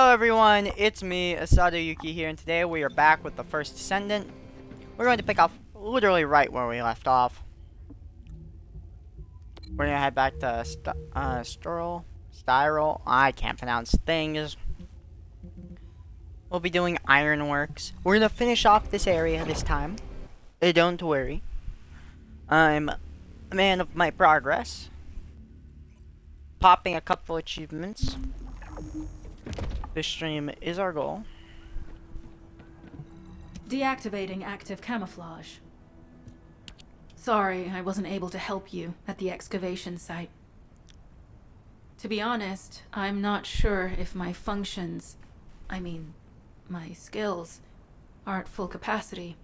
Hello everyone, it's me, Asado Yuki here, and today we are back with the first Descendant. We're going to pick up literally right where we left off. We're gonna head back to Styrol. I can't pronounce things. We'll be doing ironworks. We're gonna finish off this area this time. Don't worry. I'm a man of my progress. Popping a couple achievements. This stream is our goal. Deactivating active camouflage. Sorry, I wasn't able to help you at the excavation site. To be honest, I'm not sure if my functions, my skills, are at full capacity.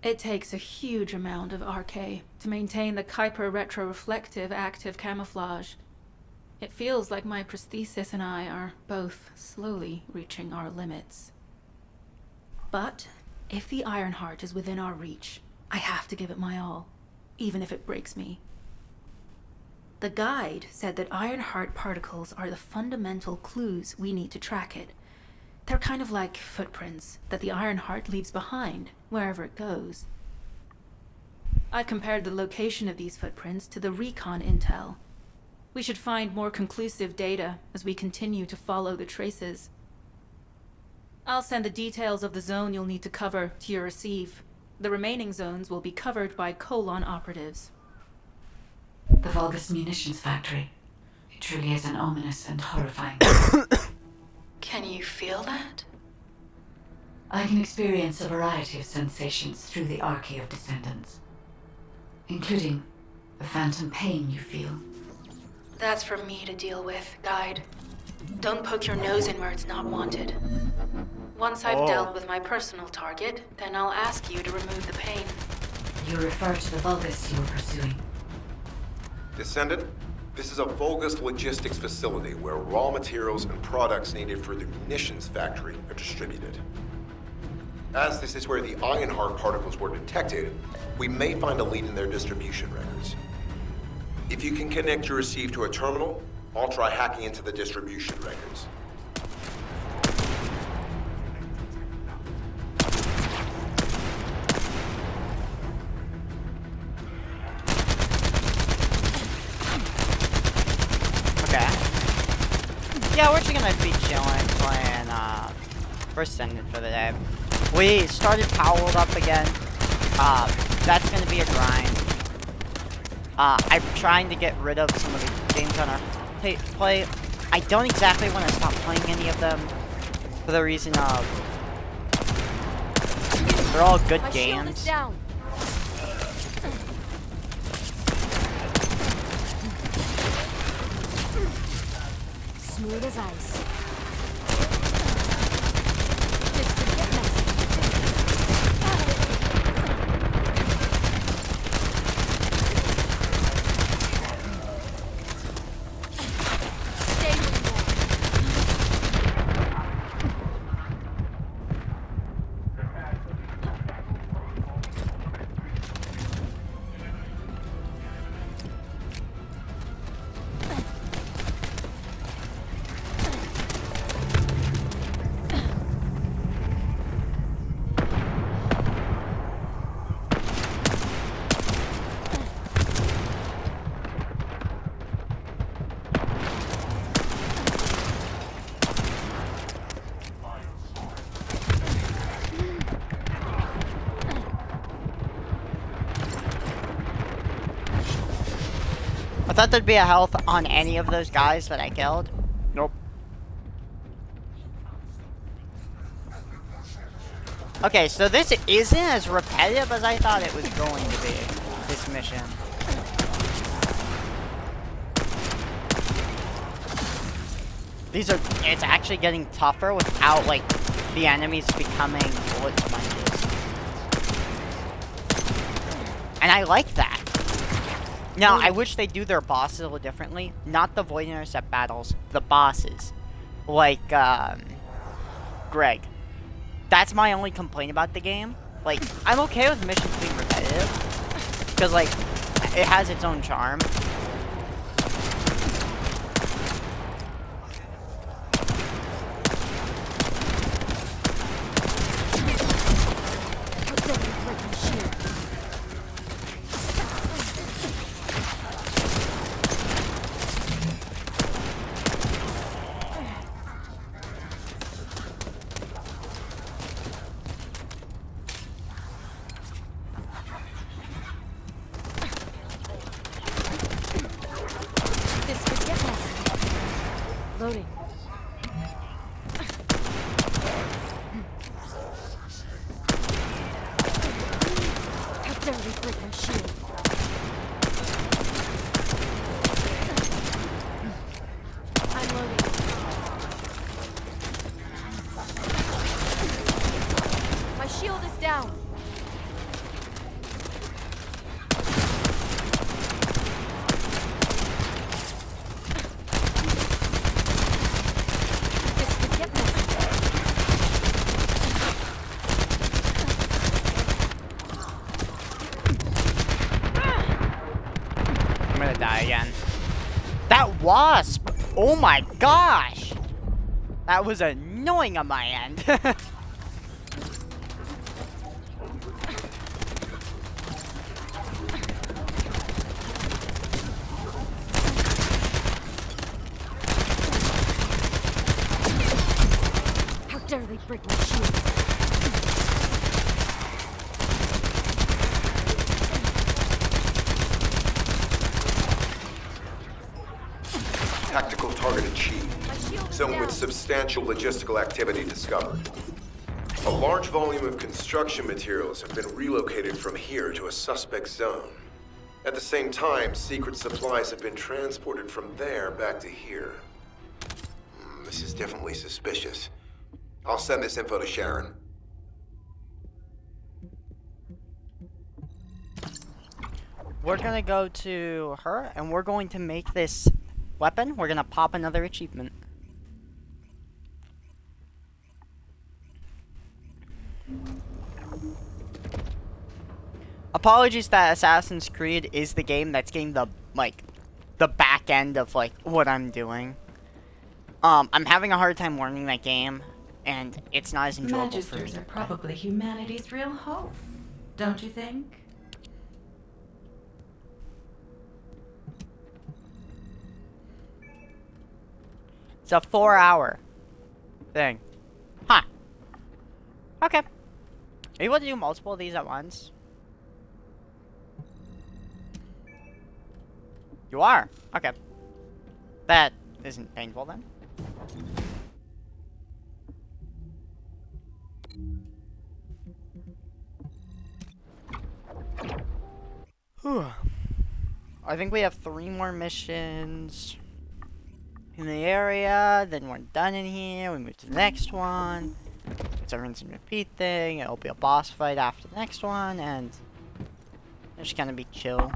It takes a huge amount of RK to maintain the Kuiper retroreflective active camouflage. It feels like my prosthesis and I are both slowly reaching our limits. But if the Ironheart is within our reach, I have to give it my all, even if it breaks me. The guide said that Ironheart particles are the fundamental clues we need to track it. They're kind of like footprints that the Ironheart leaves behind wherever it goes. I've compared the location of these footprints to the recon intel. We should find more conclusive data as we continue to follow the traces. I'll send the details of the zone you'll need to cover to your receive. The remaining zones will be covered by Colon operatives. The Vulgus munitions factory. It truly is an ominous and horrifying. Can you feel that? I can experience a variety of sensations through the archy of Descendants, including the phantom pain you feel. That's for me to deal with, Guide. Don't poke your nose in where it's not wanted. Once I've dealt with my personal target, then I'll ask you to remove the pain. You refer to the Vulgus you were pursuing. Descendant, this is a Vulgus logistics facility where raw materials and products needed for the munitions factory are distributed. As this is where the Ironheart particles were detected, we may find a lead in their distribution records. If you can connect your receive to a terminal, I'll try hacking into the distribution records. Okay. Yeah, we're just gonna be chilling, playing first Descendant for the day. We started powered up again. That's gonna be a grind. I'm trying to get rid of some of the games on our play. I don't exactly want to stop playing any of them for the reason of they're all good games. Smooth as ice. I thought there'd be a health on any of those guys that I killed. Nope. Okay, so this isn't as repetitive as I thought it was going to be, this mission. It's actually getting tougher without, like, the enemies becoming bullet sponges. And I like that. Now, I wish they do their bosses a little differently. Not the Void Intercept battles, the bosses. Like, Greg. That's my only complaint about the game. Like, I'm okay with missions being repetitive. Because, like, it has its own charm. they break my shield? I'm loading. My shield is down. This could get messy. I'm gonna die again. That wasp! Oh my gosh! That was annoying on my end. How dare they break my shield? Tactical target achieved. My shield is Zone down. with substantial logistical activity discovered. A large volume of construction materials have been relocated from here to a suspect zone. At the same time, secret supplies have been transported from there back to here. This is definitely suspicious. I'll send this info to Sharon. We're gonna go to her, and we're going to make this weapon. We're gonna pop another achievement. Apologies that Assassin's Creed is the game that's getting the, like, the back end of, like, what I'm doing. I'm having a hard time learning that game, and it's not as enjoyable for me. Magisters are probably humanity's real hope, don't you think? It's a 4-hour thing. Huh. Okay. Are you able to do multiple of these at once? You are? Okay. That isn't painful then. Whew. I think we have 3 more missions in the area, then we're done in here, we move to the next one. It's a rinse and repeat thing, it'll be a boss fight after the next one, and it's just gonna be chill.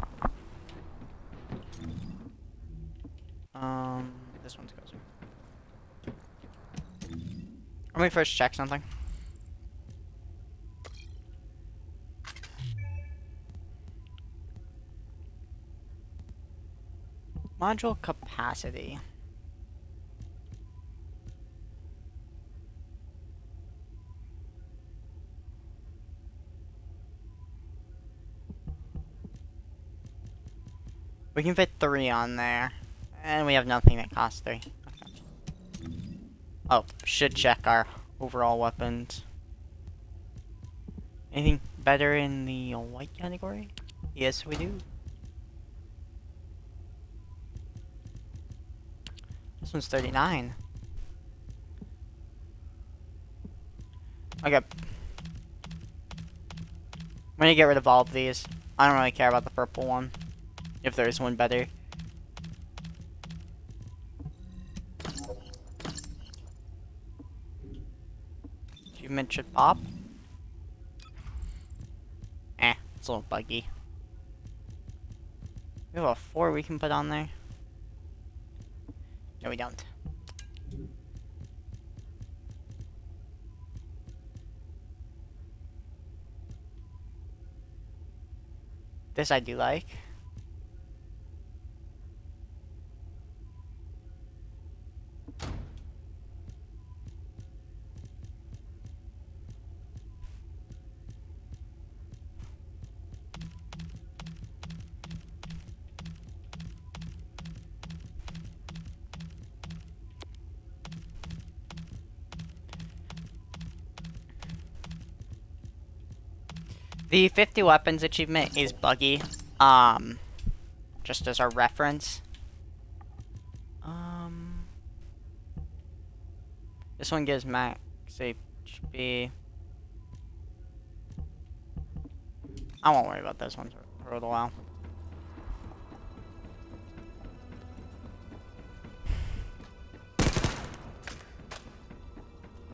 This one's goes. Let me first check something. Module capacity. We can fit 3 on there. And we have nothing that costs 3. Okay. Oh, should check our overall weapons. Anything better in the white category? Yes, we do. This one's 39. Okay. I'm gonna get rid of all of these. I don't really care about the purple one. If there is one better. Achievement should pop. It's a little buggy. We have a 4 we can put on there. No, we don't. This I do like. The 50 weapons achievement is buggy. Just as our reference. This one gives max HP. I won't worry about this one for a little while.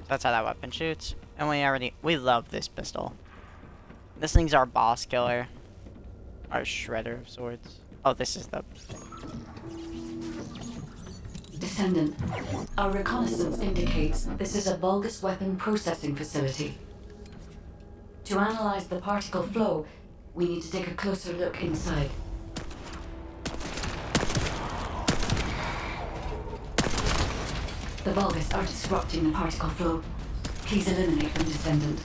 That's how that weapon shoots. And we love this pistol. This thing's our boss killer. Our shredder of swords. Oh, this is the... Descendant, our reconnaissance indicates this is a Vulgus weapon processing facility. To analyze the particle flow, we need to take a closer look inside. The Vulgus are disrupting the particle flow. Please eliminate them, Descendant.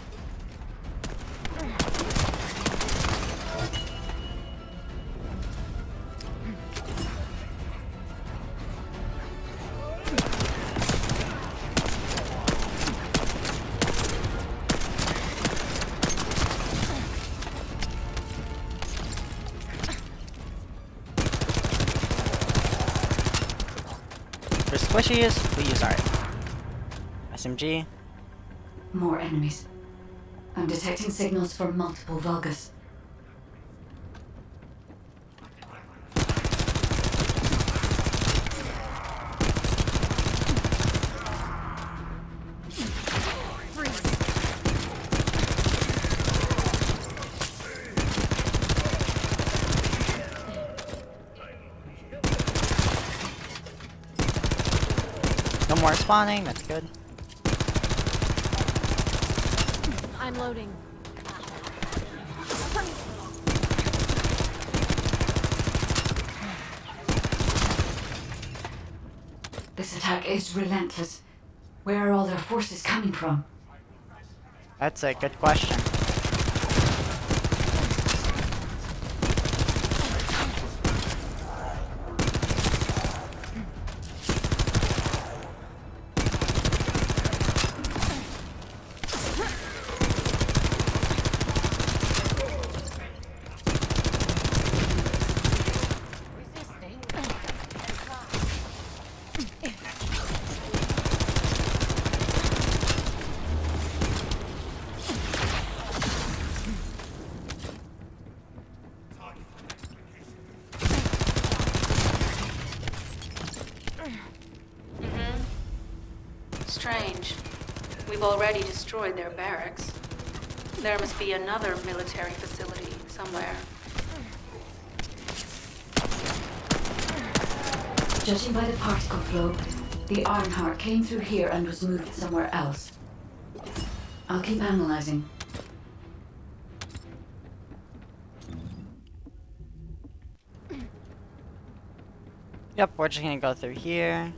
For squishies, we use our SMG. More enemies. I'm detecting signals from multiple Vulgus. No more spawning, that's good. I'm loading. This attack is relentless. Where are all their forces coming from? That's a good question. Strange. We've already destroyed their barracks. There must be another military facility somewhere. Judging by the particle flow, the Ironheart came through here and was moved somewhere else. I'll keep analyzing. Yep, we're just gonna go through here.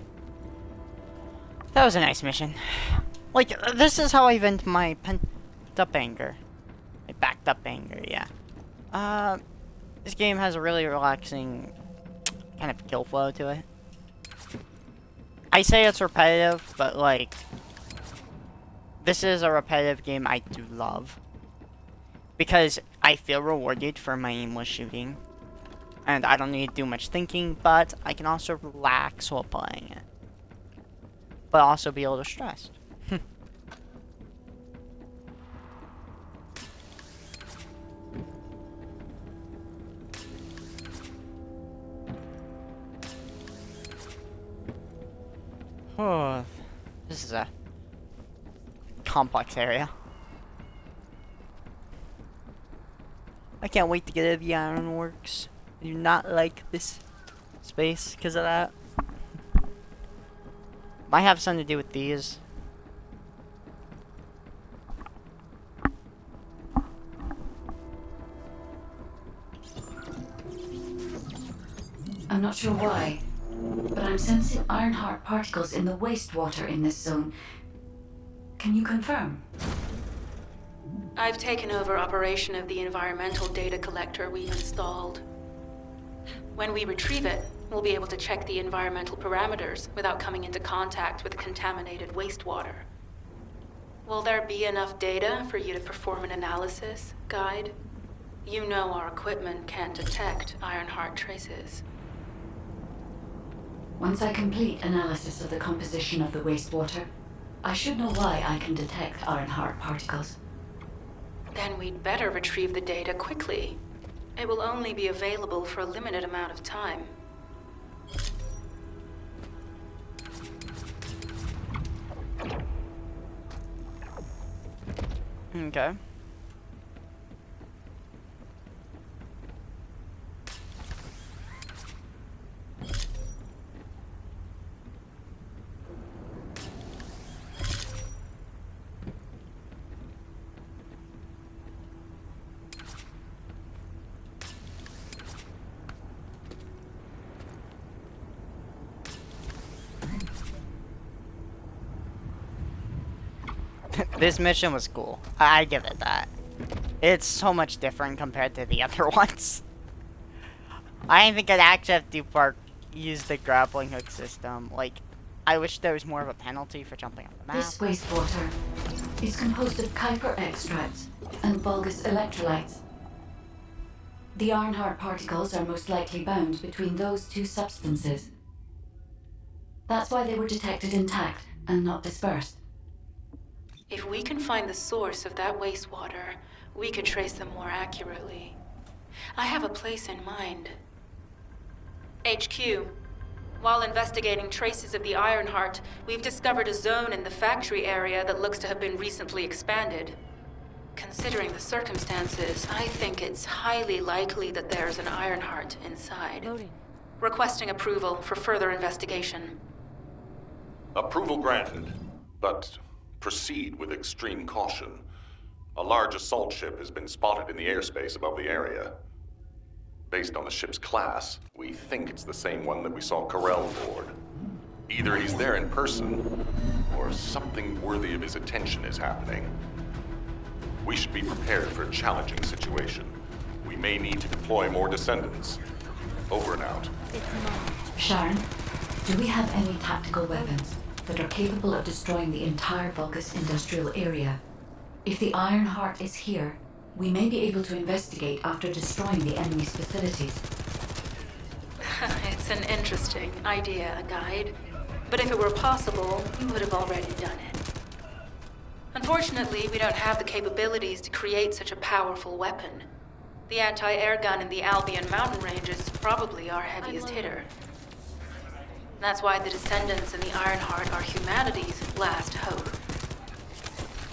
That was a nice mission. Like, this is how I vent my pent-up anger. My backed-up anger, yeah. This game has a really relaxing kind of kill flow to it. I say it's repetitive, but, like, this is a repetitive game I do love. Because I feel rewarded for my aimless shooting. And I don't need to do much thinking, but I can also relax while playing it. But also be a little stressed. Oh, this is a complex area. I can't wait to get out of the ironworks. I do not like this space because of that. Might have something to do with these. I'm not sure why, but I'm sensing Ironheart particles in the wastewater in this zone. Can you confirm? I've taken over operation of the environmental data collector we've installed. When we retrieve it, we'll be able to check the environmental parameters without coming into contact with contaminated wastewater. Will there be enough data for you to perform an analysis, Guide? You know our equipment can't detect Ironheart traces. Once I complete analysis of the composition of the wastewater, I should know why I can detect Ironheart particles. Then we'd better retrieve the data quickly. It will only be available for a limited amount of time. Okay. This mission was cool. I give it that. It's so much different compared to the other ones. I didn't think I'd actually have to use the grappling hook system. Like, I wish there was more of a penalty for jumping off the map. This wastewater is composed of Kuiper extracts and Vulgus electrolytes. The Ironheart particles are most likely bound between those two substances. That's why they were detected intact and not dispersed. If we can find the source of that wastewater, we could trace them more accurately. I have a place in mind. HQ. While investigating traces of the Ironheart, we've discovered a zone in the factory area that looks to have been recently expanded. Considering the circumstances, I think it's highly likely that there's an Ironheart inside. Loading. Requesting approval for further investigation. Approval granted, but proceed with extreme caution. A large assault ship has been spotted in the airspace above the area. Based on the ship's class, we think it's the same one that we saw Carell board. Either he's there in person, or something worthy of his attention is happening. We should be prepared for a challenging situation. We may need to deploy more Descendants. Over and out. It's marked. Sharon, do we have any tactical weapons that are capable of destroying the entire Vulgus industrial area? If the Ironheart is here, we may be able to investigate after destroying the enemy's facilities. It's an interesting idea, Guide. But if it were possible, we would have already done it. Unfortunately, we don't have the capabilities to create such a powerful weapon. The anti-air gun in the Albion mountain range is probably our heaviest hitter. That's why the Descendants and the Ironheart are humanity's last hope.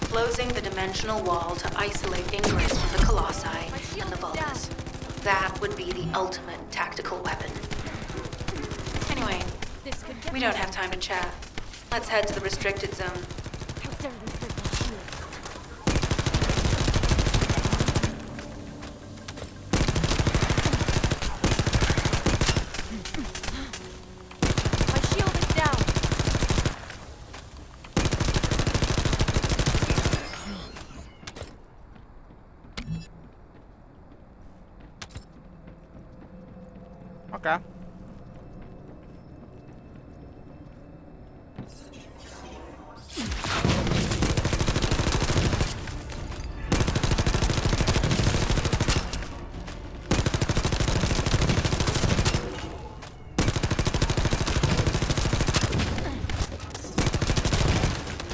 Closing the dimensional wall to isolate ingress from the Colossi and the Vulgus. That would be the ultimate tactical weapon. Anyway, This could get we don't have time to chat. Let's head to the restricted zone. How dare they break my shield? My shield is down. Okay.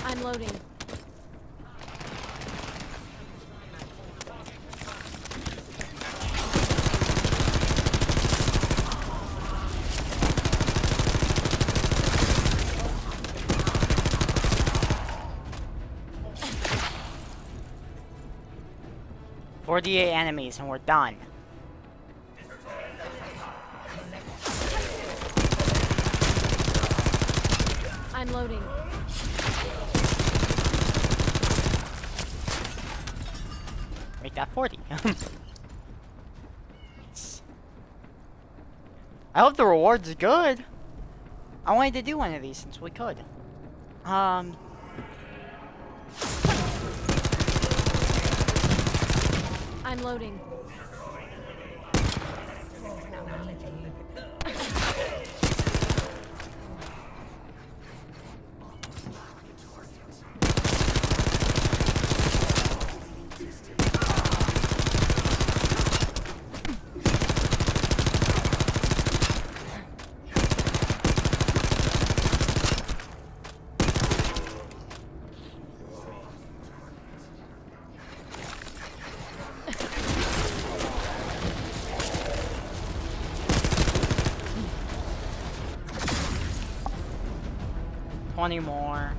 I'm loading. "48 enemies and we're done." I'm loading. Make that 40. I hope the reward's good. I wanted to do one of these since we could. I'm loading. 20 more.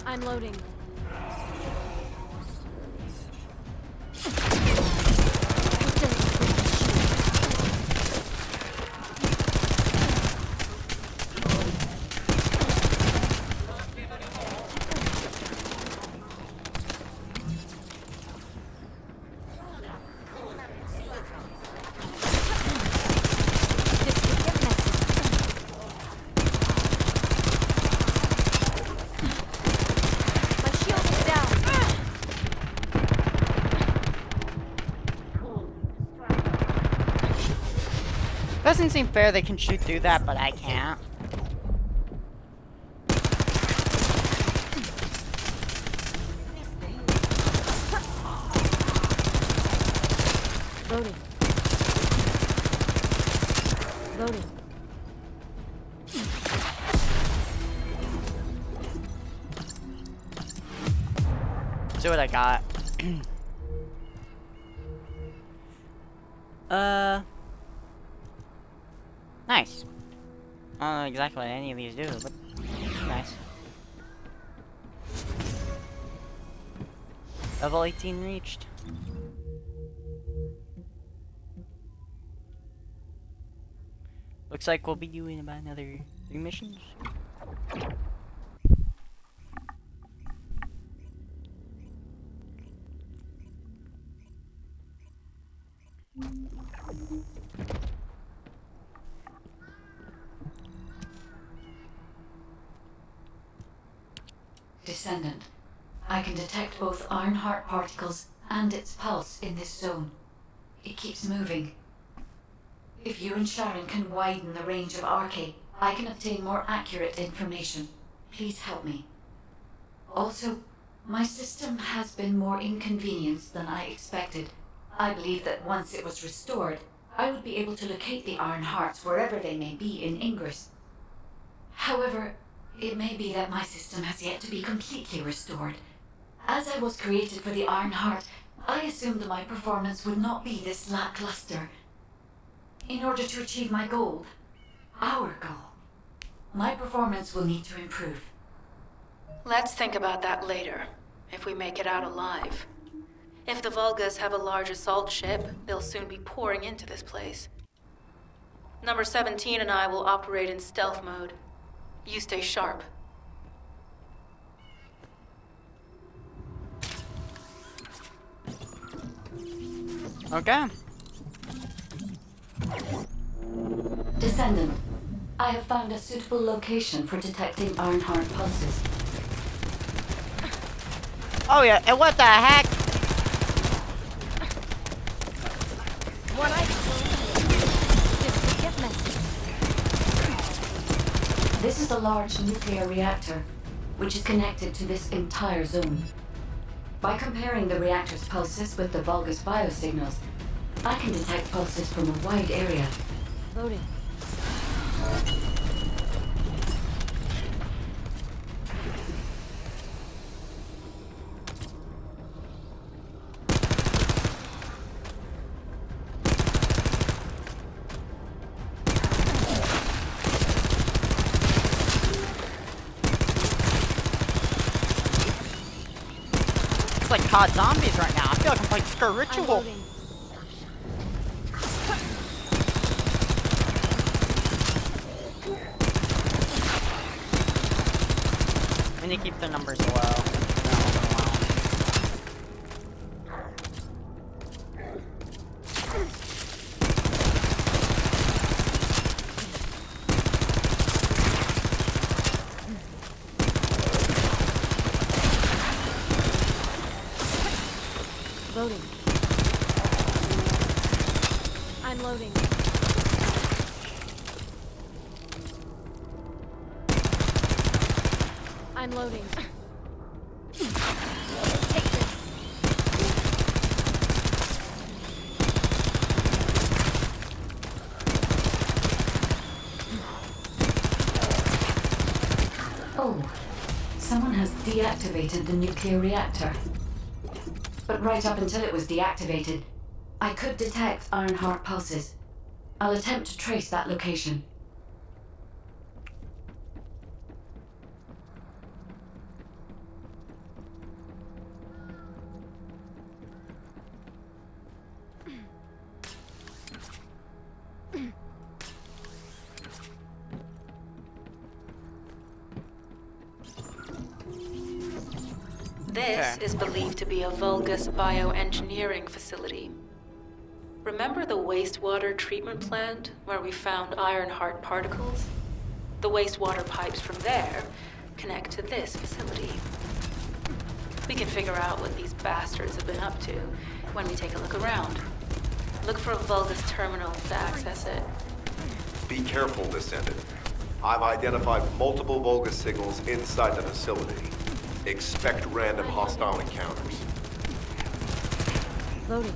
I'm loading. Doesn't seem fair they can shoot through that, but I can't. Loading. Loading. See what I got. Nice. I don't know exactly what any of these do, but nice. Level 18 reached. Looks like we'll be doing about another 3 missions. Descendant, I can detect both Ironheart particles and its pulse in this zone. It keeps moving. If you and Sharon can widen the range of Arche, I can obtain more accurate information. Please help me. Also, my system has been more inconvenienced than I expected. I believe that once it was restored, I would be able to locate the Ironhearts wherever they may be in Ingress. However, it may be that my system has yet to be completely restored. As I was created for the Ironheart, I assumed my performance would not be this lackluster. In order to achieve my goal, our goal, my performance will need to improve. Let's think about that later, if we make it out alive. If the Volgas have a large assault ship, they'll soon be pouring into this place. Number 17 and I will operate in stealth mode. You stay sharp. Okay. Descendant, I have found a suitable location for detecting Ironheart pulses. Oh yeah, and what the heck? What I this could get messy. This is a large nuclear reactor, which is connected to this entire zone. By comparing the reactor's pulses with the Vulgus biosignals, I can detect pulses from a wide area. Loading. It's like COD Zombies right now. I feel like I'm playing Skur I'm Ritual. loading. We need to keep the numbers low. No, Loading. I'm loading. I'm loading. Take this. Oh, someone has deactivated the nuclear reactor. But right up until it was deactivated, I could detect Ironheart pulses. I'll attempt to trace that location. This is believed to be a Vulgus bioengineering facility. Remember the wastewater treatment plant where we found Ironheart particles? The wastewater pipes from there connect to this facility. We can figure out what these bastards have been up to when we take a look around. Look for a Vulgus terminal to access it. Be careful, Descendant. I've identified multiple Vulgus signals inside the facility. Expect random hostile encounters. Loading.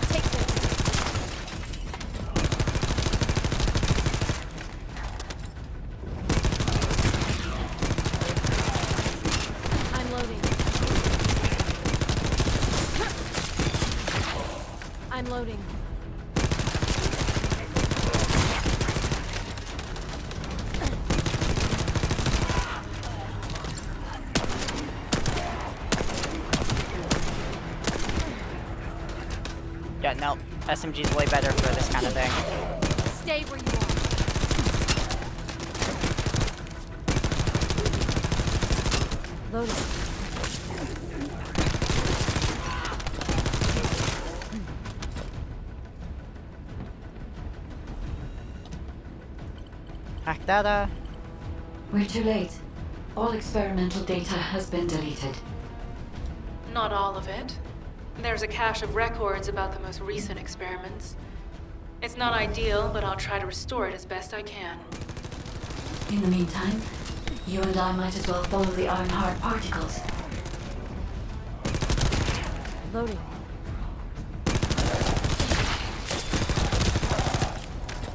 Take this. I'm loading. I'm loading. Yeah, no. SMG's way better for this kind of thing. Stay where you are. Loading. Hack data. We're too late. All experimental data has been deleted. Not all of it. There's a cache of records about the most recent experiments. It's not ideal, but I'll try to restore it as best I can. In the meantime, you and I might as well follow the Ironheart particles. Loading.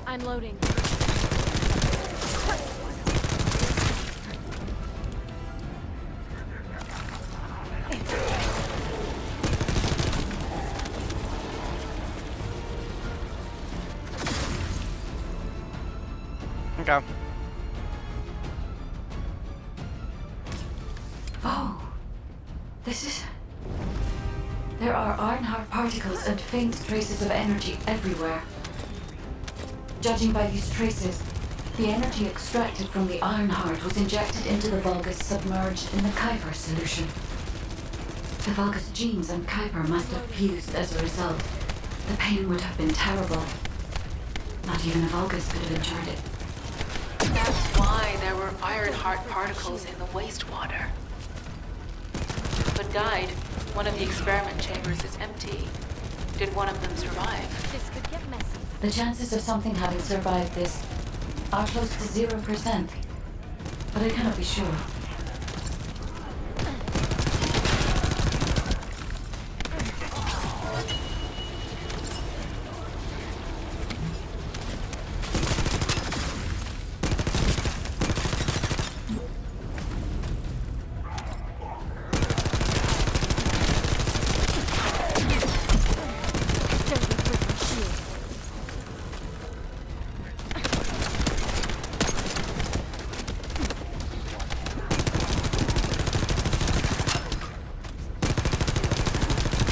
I'm loading. Okay. Oh, this is... There are Ironheart particles and faint traces of energy everywhere. Judging by these traces, the energy extracted from the Ironheart was injected into the Vulgus submerged in the Kuiper solution. The Vulgus genes and Kuiper must have fused as a result. The pain would have been terrible. Not even a Vulgus could have endured it. That's why there were Ironheart particles in the wastewater. But died. One of the experiment chambers is empty. Did one of them survive? This could get messy. The chances of something having survived this are close to 0%. But I cannot be sure.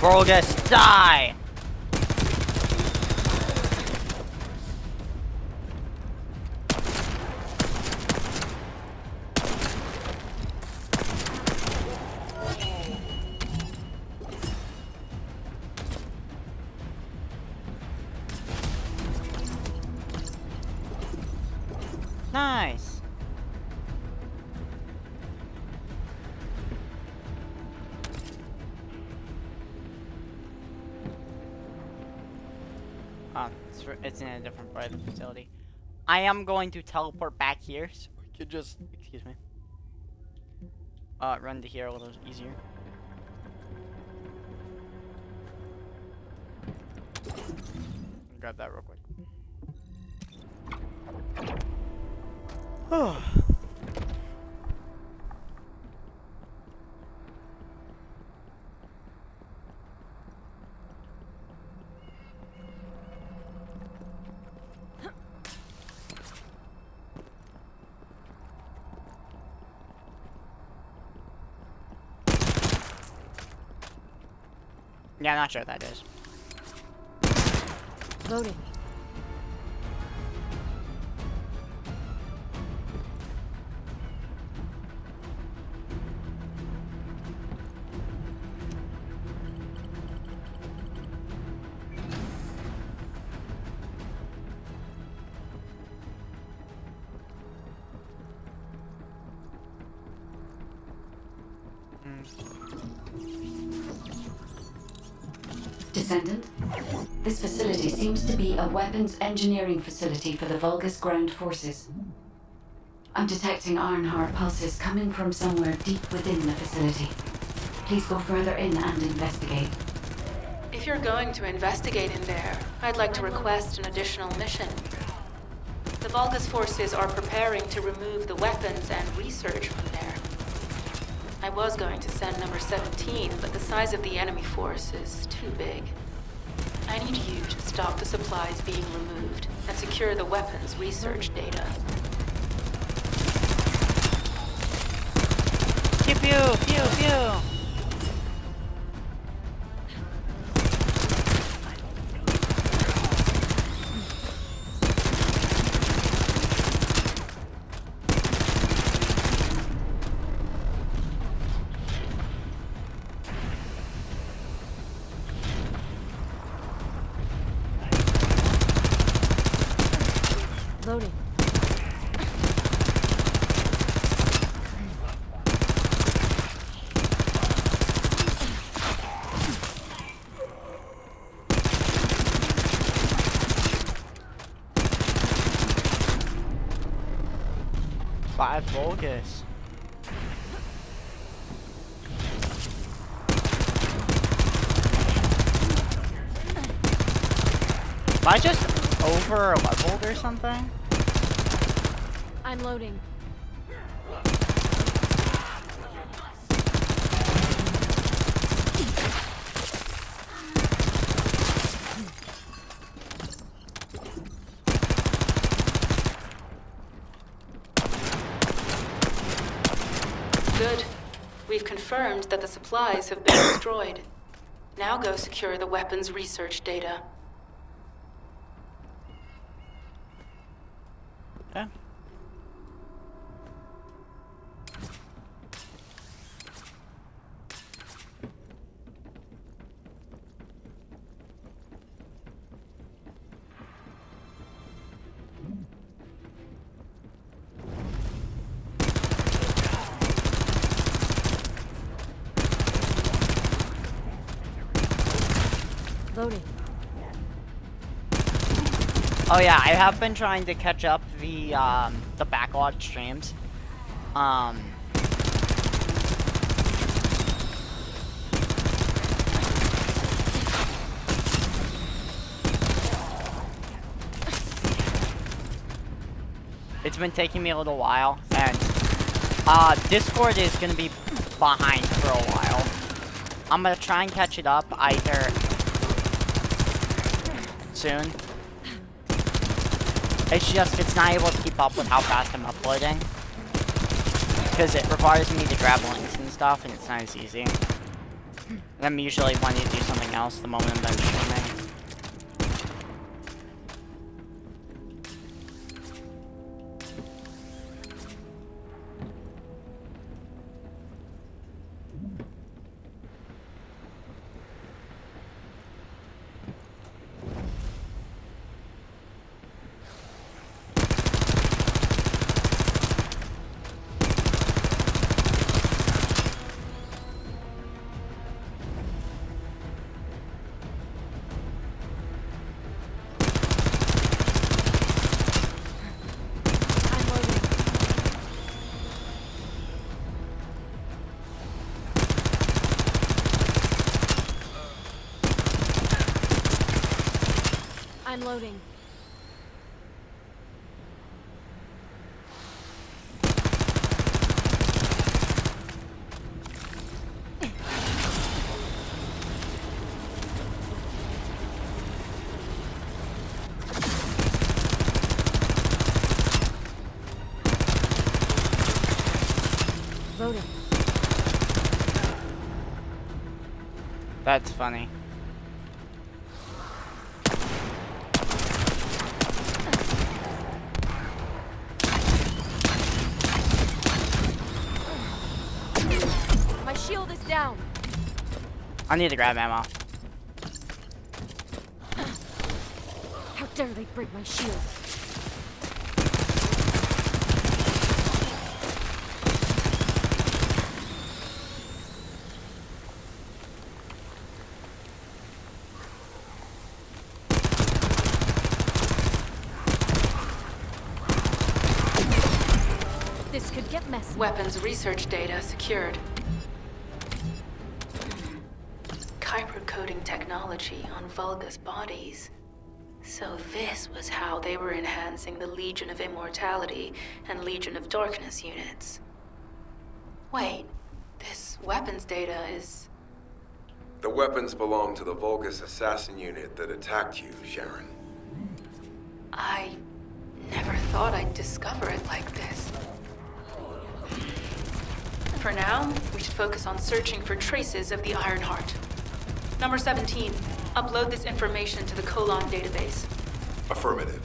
Vulgus, die! Nice. It's in a different part of the facility. I am going to teleport back here, so we could just, excuse me, run to here a little easier. Grab that real quick. Yeah, not sure what that is. Loading. Descendant, this facility seems to be a weapons engineering facility for the Vulgus ground forces. I'm detecting Ironheart pulses coming from somewhere deep within the facility. Please go further in and investigate. If you're going to investigate in there, I'd like to request an additional mission. The Vulgus forces are preparing to remove the weapons and research from there. I was going to send number 17, but the size of the enemy force is too big. I need you to stop the supplies being removed and secure the weapons research data. Pew pew pew pew. Loading. Five Vulgus. Am I just over leveled or something? I'm loading. Good. We've confirmed that the supplies have been destroyed. Now go secure the weapons research data. Okay. Loading. Oh yeah, I have been trying to catch up the backlog streams. It's been taking me a little while, and Discord is gonna be behind for a while. I'm gonna try and catch it up either soon. It's just, it's not able to keep up with how fast I'm uploading. Because it requires me to grab links and stuff, and it's not as easy. And I'm usually wanting to do something else the moment I'm done streaming. I'm loading. I'm loading. Loading. That's funny. I need to grab ammo. How dare they break my shield? This could get messy. Weapons research data secured. Kyber coding technology on Vulgus bodies. So this was how they were enhancing the Legion of Immortality and Legion of Darkness units. Wait, this weapons data is... The weapons belong to the Vulgus assassin unit that attacked you, Sharon. I never thought I'd discover it like this. For now, we should focus on searching for traces of the Ironheart. Number 17, upload this information to the Colon database. Affirmative.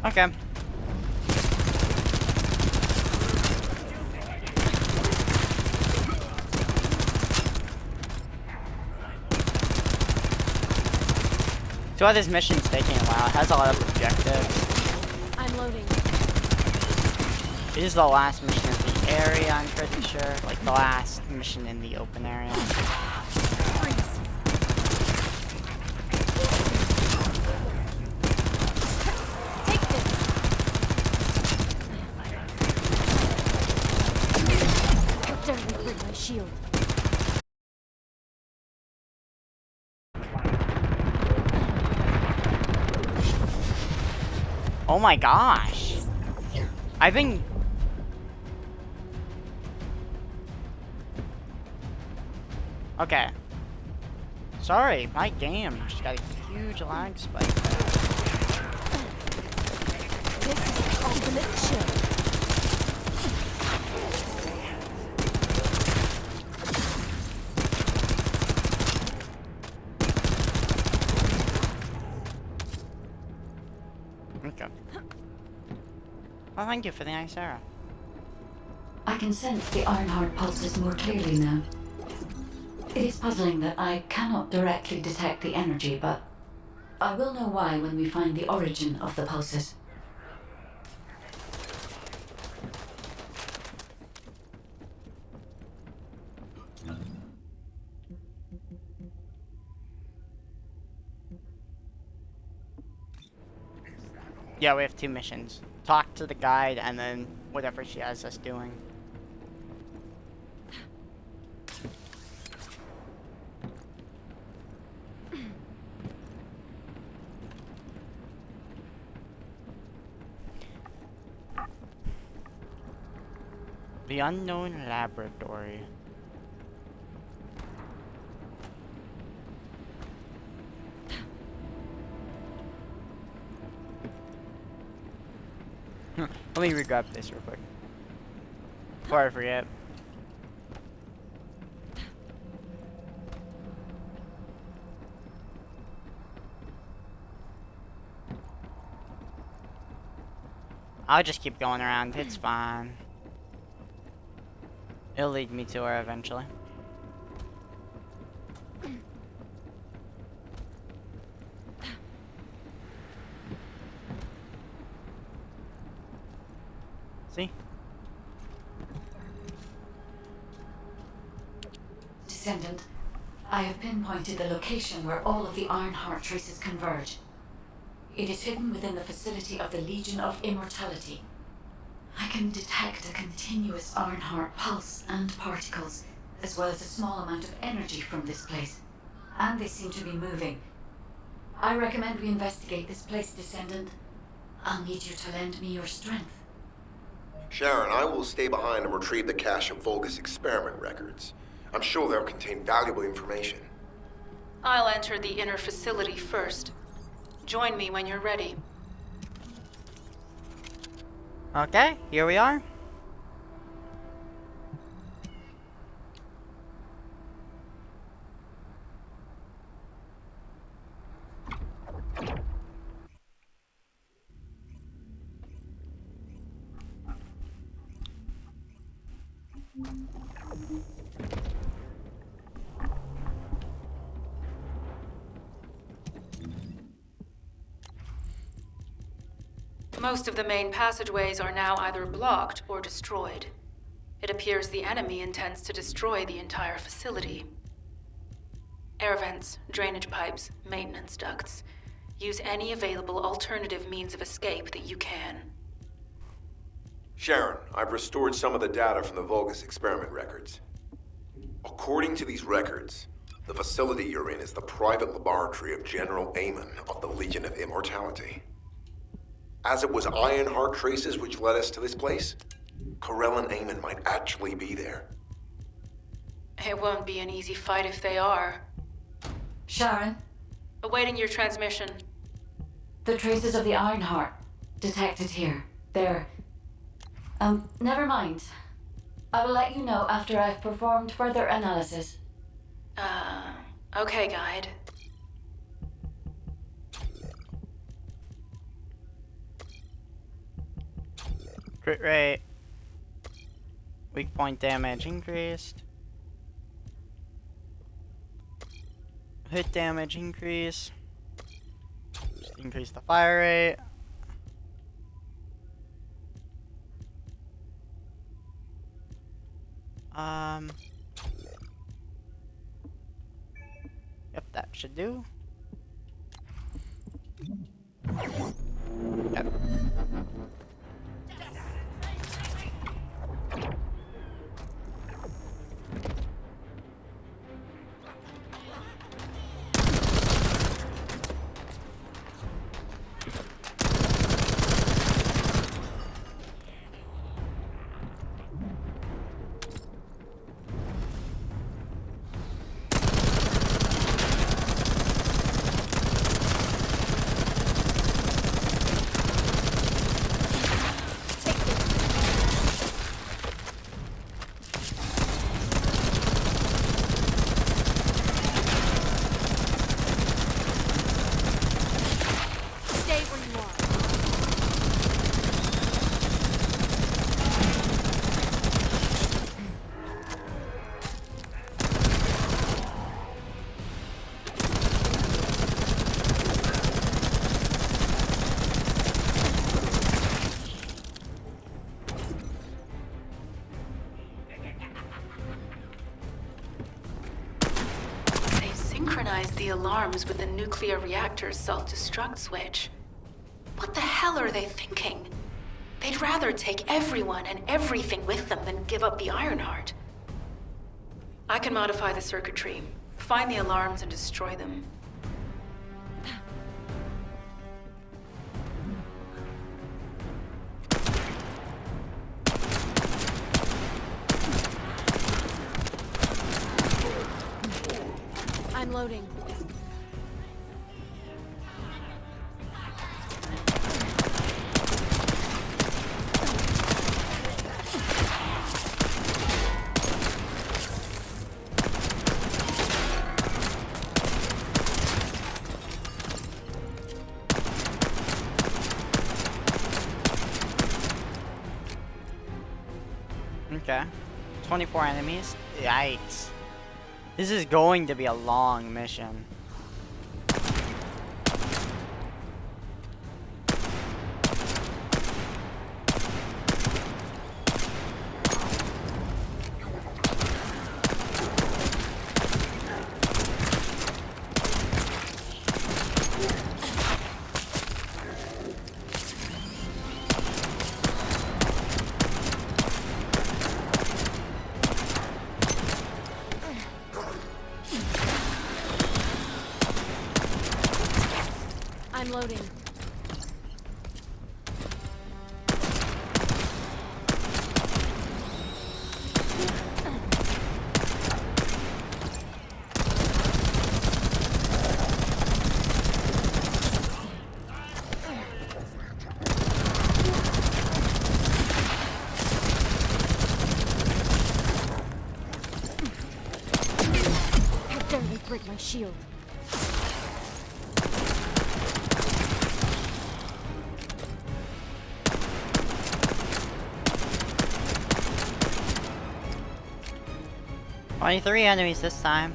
Okay. So why this mission's taking a while. It has a lot of objectives. I'm loading. It is the last mission of the area, I'm pretty sure. Like the last mission in the open area. Freeze. Take this. How dare they break my shield? Oh my gosh. I've been... Okay. Sorry, my game just got a huge lag spike there. This is the ultimate chill. Okay. Well, thank you for the nice arrow. I can sense the Ironheart pulses more clearly now. It is puzzling that I cannot directly detect the energy, but I will know why when we find the origin of the pulses. Yeah, we have 2 missions. Talk to the guide and then whatever she has us doing. The Unknown Laboratory. Let me re-grab this real quick before I forget. I'll just keep going around, it's fine. It'll lead me to her eventually. See? Descendant, I have pinpointed the location where all of the Ironheart traces converge. It is hidden within the facility of the Legion of Immortality. I can detect a continuous Ironheart pulse and particles, as well as a small amount of energy from this place. And they seem to be moving. I recommend we investigate this place, Descendant. I'll need you to lend me your strength. Sharon, I will stay behind and retrieve the cache of Vulgus experiment records. I'm sure they'll contain valuable information. I'll enter the inner facility first. Join me when you're ready. Okay, here we are. Most of the main passageways are now either blocked or destroyed. It appears the enemy intends to destroy the entire facility. Air vents, drainage pipes, maintenance ducts. Use any available alternative means of escape that you can. Sharon, I've restored some of the data from the Vulgus experiment records. According to these records, the facility you're in is the private laboratory of General Amon of the Legion of Immortality. As it was Ironheart traces which led us to this place, Corell and Amon might actually be there. It won't be an easy fight if they are. Sharon, Awaiting your transmission. the traces of the Ironheart detected here. They're... never mind. I will let you know after I've performed further analysis. Okay, guide. Crit rate. Weak point damage increased. Hit damage increase. Just increase the fire rate. Yep, that should do. Yep. Stay where you are. They've synchronized the alarms with the nuclear reactor's self-destruct switch. What the hell are they thinking? They'd rather take everyone and everything with them than give up the Ironheart. I can modify the circuitry, find the alarms and destroy them. I'm loading. Okay. 24 enemies? Yikes. This is going to be a long mission. I'm loading. How dare they break my shield? 23 enemies this time.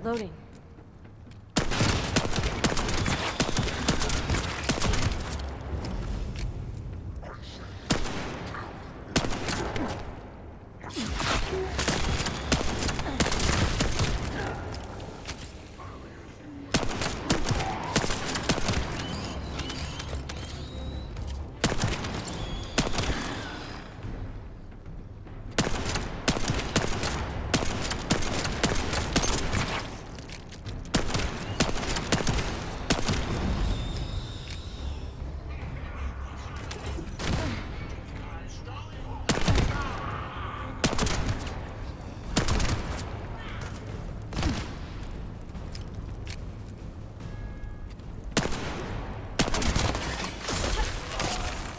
Loading.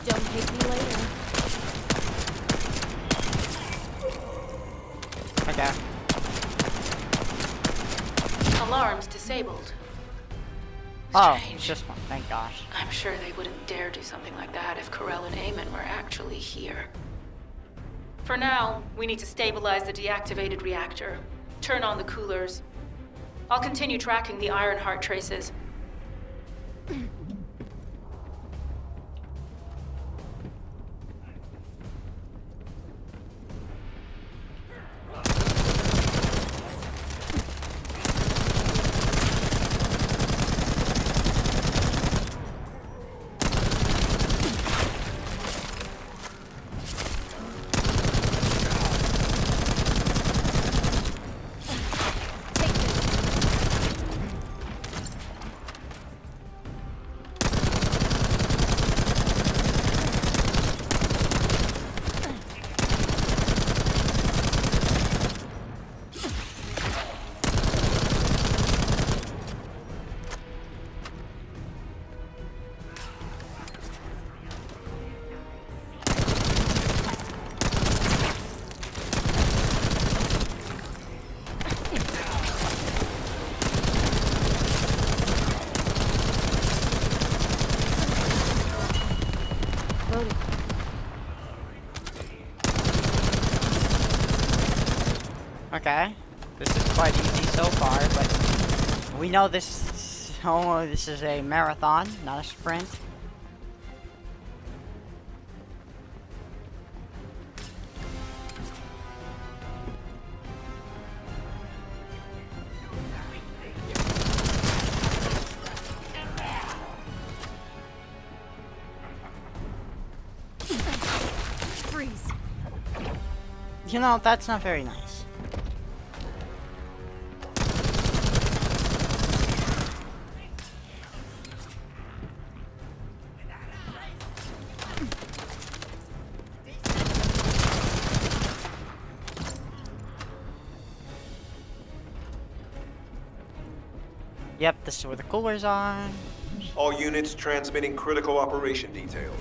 Don't hate me later. Okay. Alarms disabled. Oh, Strange. it's just one. Thank gosh. I'm sure they wouldn't dare do something like that if Corell and Eamon were actually here. For now, we need to stabilize the deactivated reactor, turn on the coolers. I'll continue tracking the Ironheart traces. Loading. Okay. This is quite easy so far, but we know this is a marathon, not a sprint. Freeze. You know, that's not very nice. Yep, this is where the coolers are. All units transmitting critical operation details.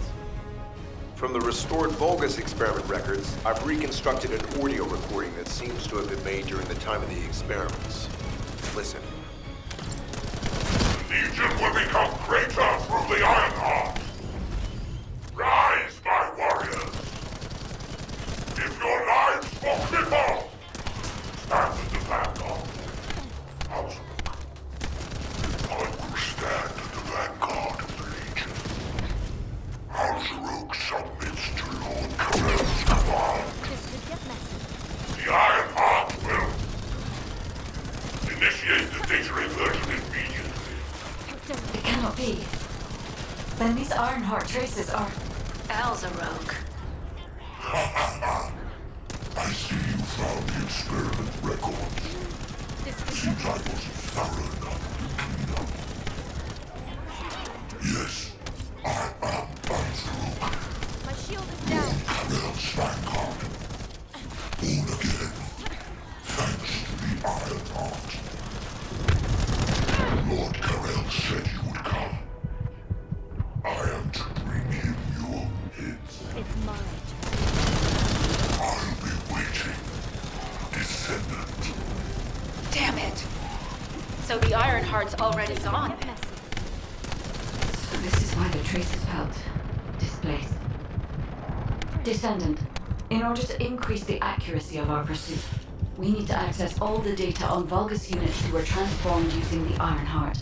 From the restored Vulgus experiment records, I've reconstructed an audio recording that seems to have been made during the time of the experiments. Listen. Legion will become greater through the Ironheart. Rise, my warriors. Give your lives for Clipper. Stand at the vanguard. House I will stand at the vanguard of the Legion. Al-Zaruk submits to Lord Corell's command. This could get messy. The Ironheart will initiate the data reversion immediately. It cannot be. Then these Ironheart traces are... Al-Zaruk. I see you found the experiment records. This could Seems get I messy. wasn't thorough enough to clean up. Yes, I am Al-Zaruk, My shield is down. Corell's vanguard. Born again, thanks to the Ironheart. Lord Corell said you would come. I am to bring him your hits. It's mine. I'll be waiting, Descendant. Damn it! So the Ironheart's already gone. Get messy. This is why the traces felt displaced. Descendant, in order to increase the accuracy of our pursuit, we need to access all the data on Vulgus units who were transformed using the Iron Heart.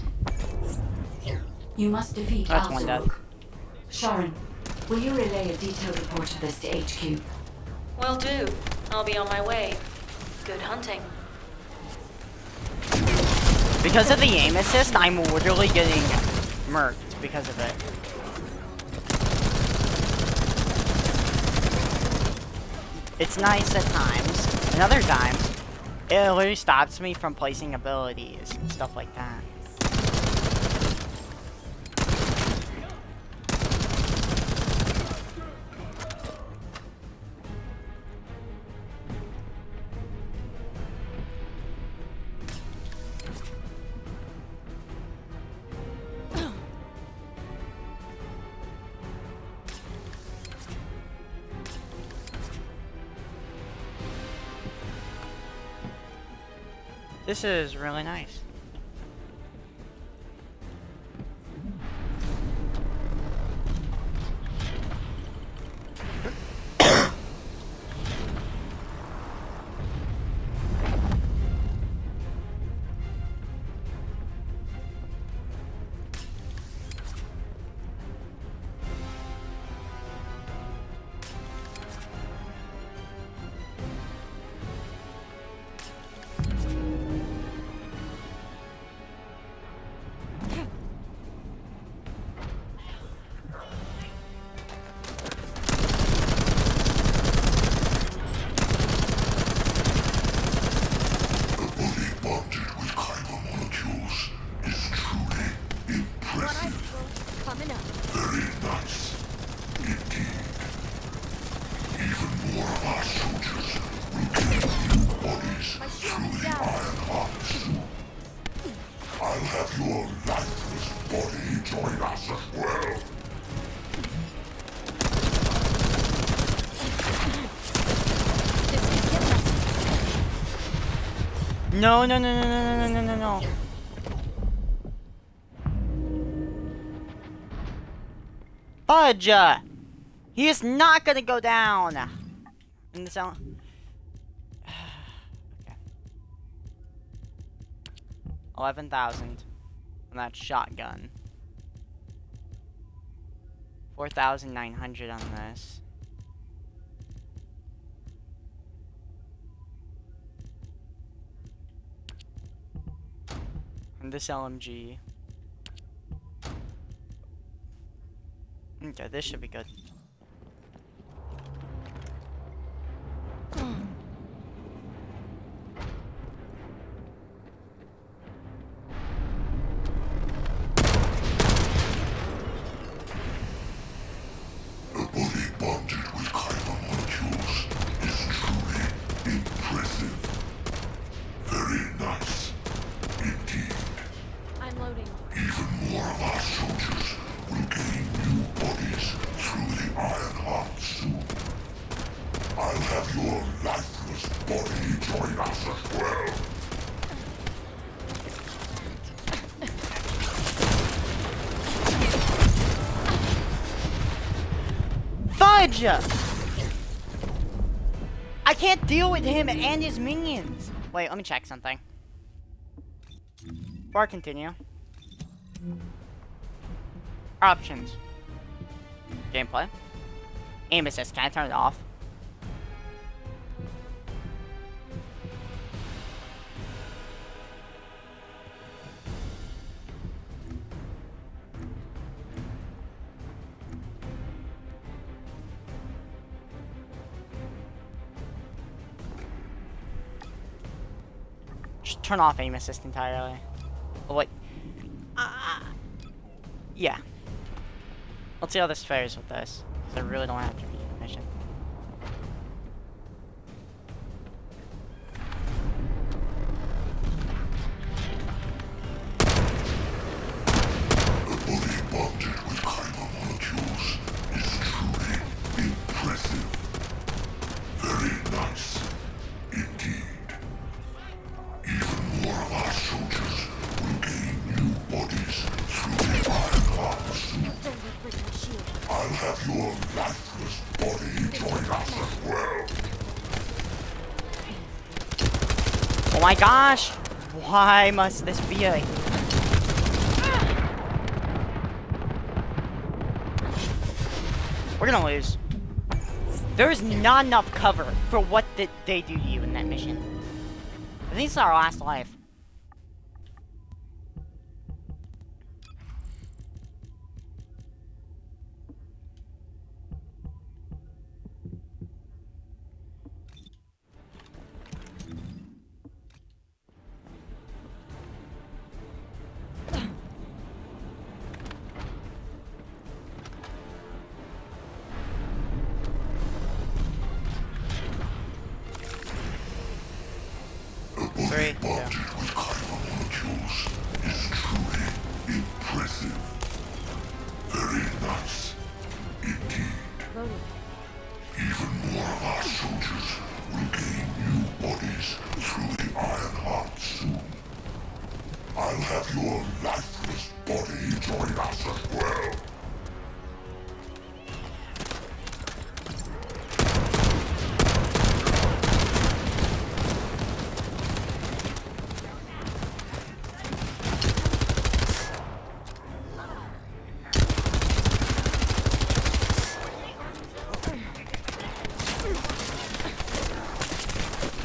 You must defeat That's one death. Alzaruk. Sharon, will you relay a detailed report of this to HQ? Will do. I'll be on my way. Good hunting. Because of the aim assist, I'm literally getting murked because of it. It's nice at times, and other times, it literally stops me from placing abilities and stuff like that. This is really nice. No, no, no, no, no, no, no, no, no. Fudge! He is not gonna go down! In the sound. Okay. 11,000 on that shotgun. 4,900 on this. And this LMG. Okay, this should be good. Fudge! I can't deal with him and his minions. Wait, let me check something. Before I continue. Options. Gameplay. Aim assist. Can I turn it off? Just turn off aim assist entirely. Oh, wait. Yeah. Let's see how this fares with this. Because I really don't have to be in the mission. A body bonded with kyber molecules is truly impressive. Very nice indeed. Even more of our soldiers will gain new bodies through the Iron Heart suit. Oh my gosh! Why must this be a... We're gonna lose. There's not enough cover for what they do to you in that mission. I think it's our last life. Three, two. Bonded with chiral molecules is truly impressive. Very nice indeed. Loading. Even more of our soldiers will gain new bodies through the Iron Heart soon. I'll have your lifeless body join us as well.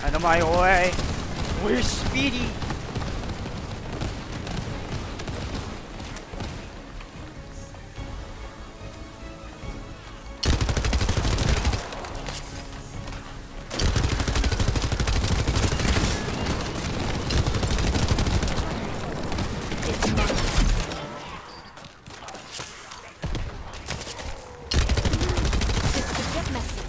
Out of my way. Where's Speedy? This could get messy.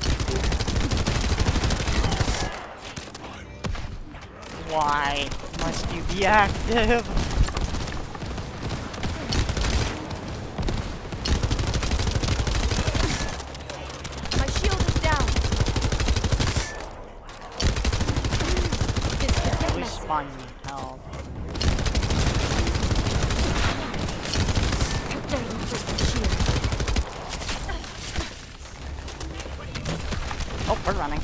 Why must you be active? My shield is down. This could get At least messy. spawn me help. Preparing for the shield. Oh, we're running.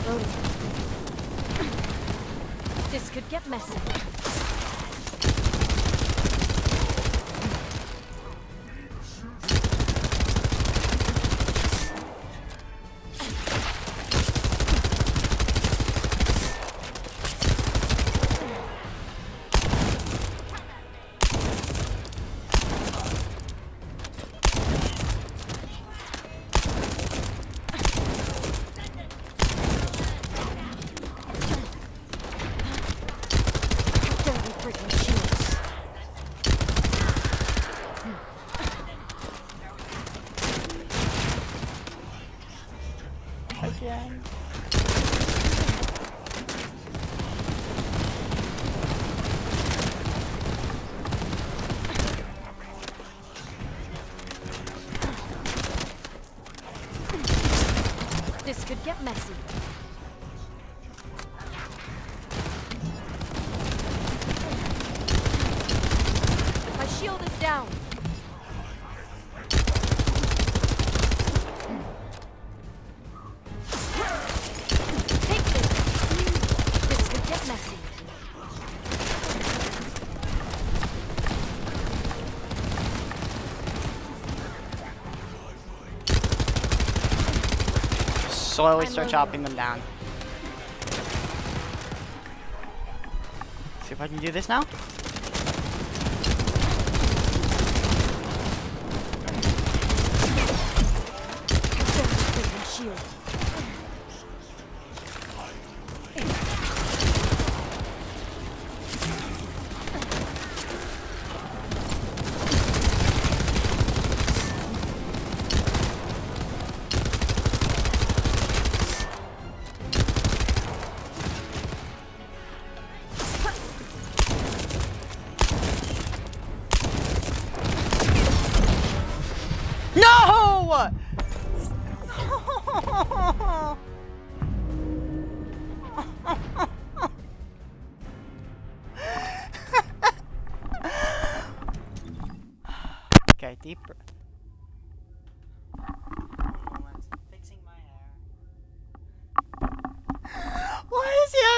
Loading. This could get messy. Dirty freaking shields. Again. This could get messy. My shield is down. Take this. This could get messy. Slowly I'm start loading. chopping them down. See if I can do this now. Dirty freaking shield.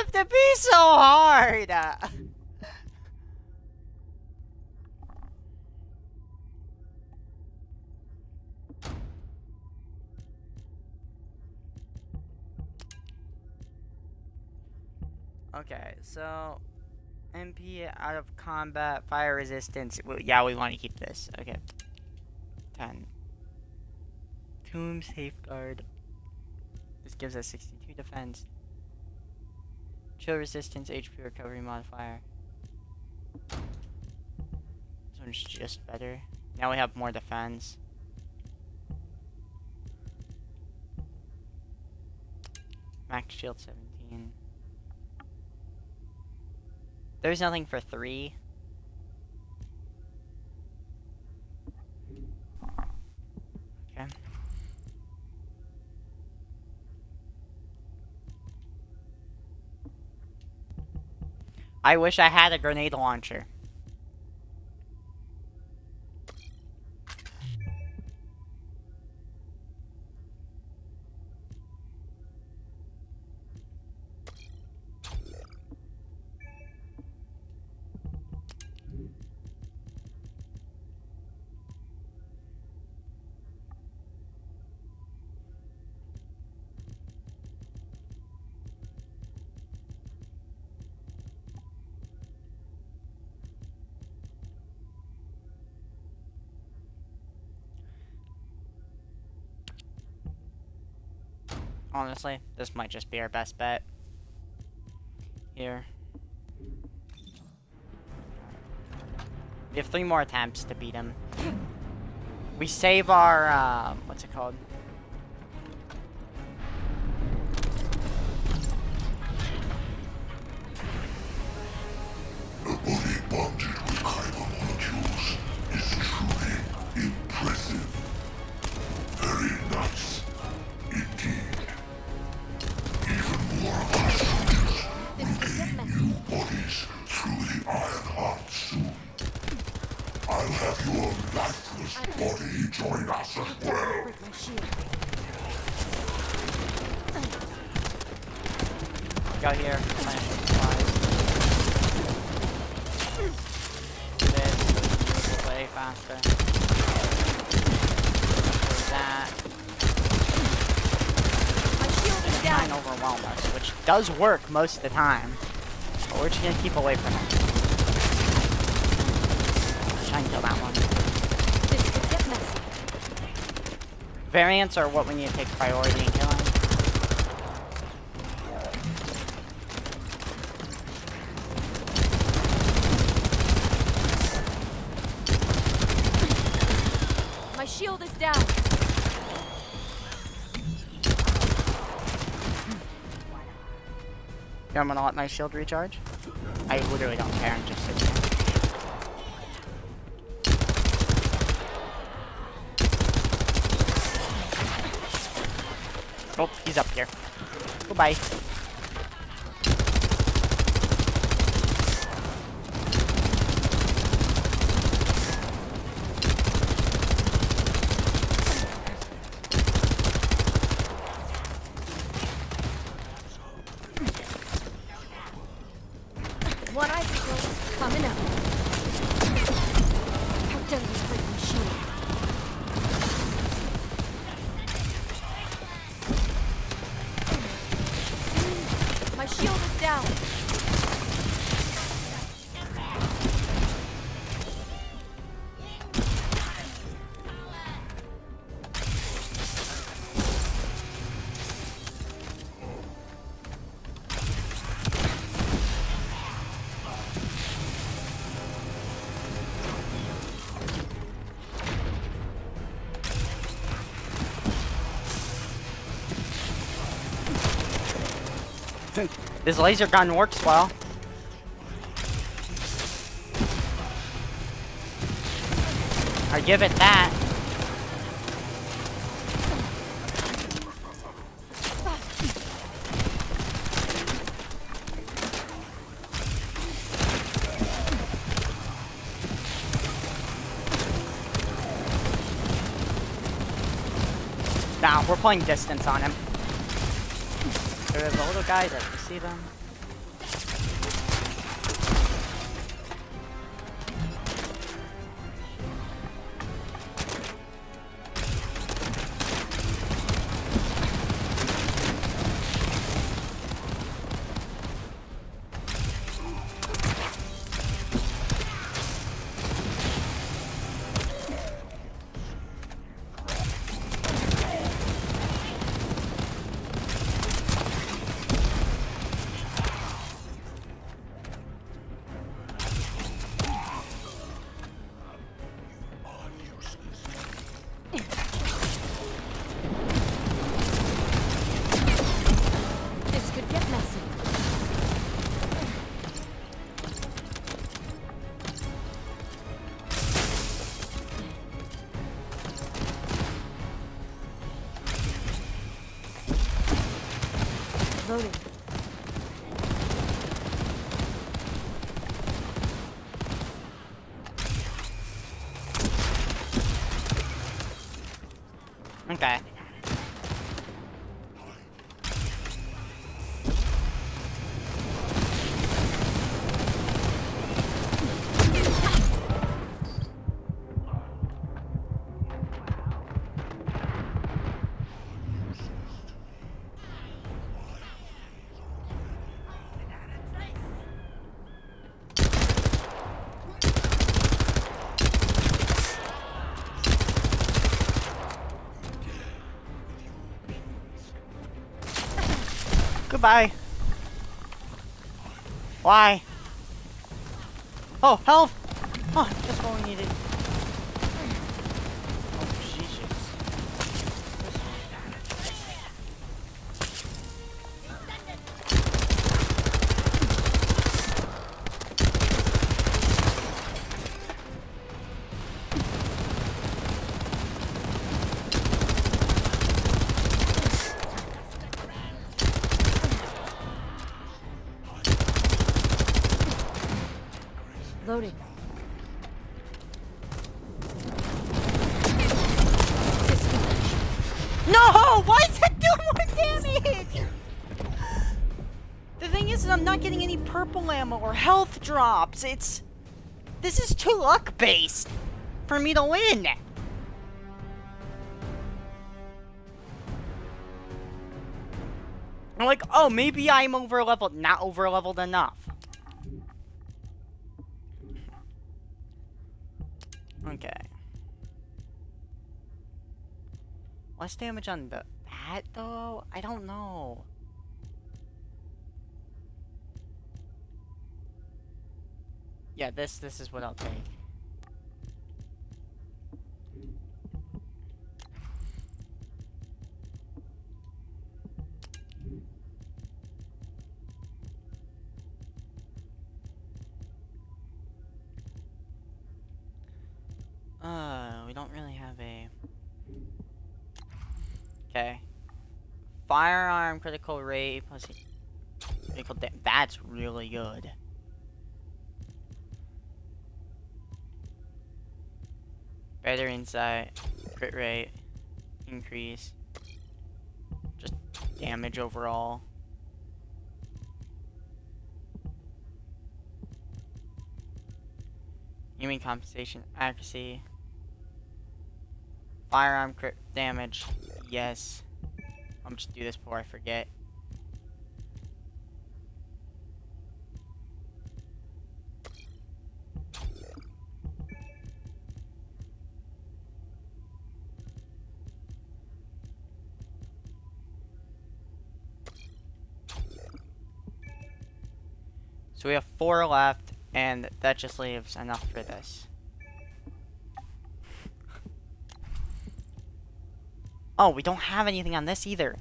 have to be so hard? Okay, so MP out of combat, fire resistance. Yeah, we want to keep this. Okay. 10. Tomb safeguard. This gives us 62 defense. Chill resistance, HP recovery modifier. This one's just better. Now we have more defense. Max shield 17. There's nothing for 3. Okay. I wish I had a grenade launcher. Honestly, this might just be our best bet. Here. We have 3 more attempts to beat him. We save our, what's it called? A body bonded with kyber molecules is truly impressive. Very nice, indeed. Even more of our soldiers will gain new bodies through the Iron Heart soon. I'll have your lifeless body join us as well. Break my shield. Go here. Finish the supplies. Do this. Move away faster. Do that. My shield is Try and down. overwhelm us, which does work most of the time. But we're just gonna keep away from it. Try and kill that one. This could get messy. Variants are what we need to take priority in killing. My shield is down. Here, I'm gonna let my shield recharge. I literally don't care, I'm just sitting here. Oh, he's up here. Goodbye. One icicle coming up. How dare you break my shield? My shield is down. This laser gun works well. I give it that. Nah, we're playing distance on him. There's the little guys, I can see them. Loading. Okay. Goodbye. Why? Oh, health! Oh, just what we needed. Oh, Jesus. Loading. No! Why is that doing more damage? The thing is, I'm not getting any purple ammo or health drops. This is too luck-based for me to win. I'm like, oh, maybe I'm over-leveled. Not over-leveled enough. Okay. Less damage on that though? I don't know. Yeah, this is what I'll take. We don't really have a... Okay. Firearm critical rate plus critical that's really good. Better insight, crit rate, increase, just damage overall. Human compensation, accuracy, firearm crit damage, yes. I'm just do this before I forget. So we have 4 left, and that just leaves enough for this. Oh, we don't have anything on this either.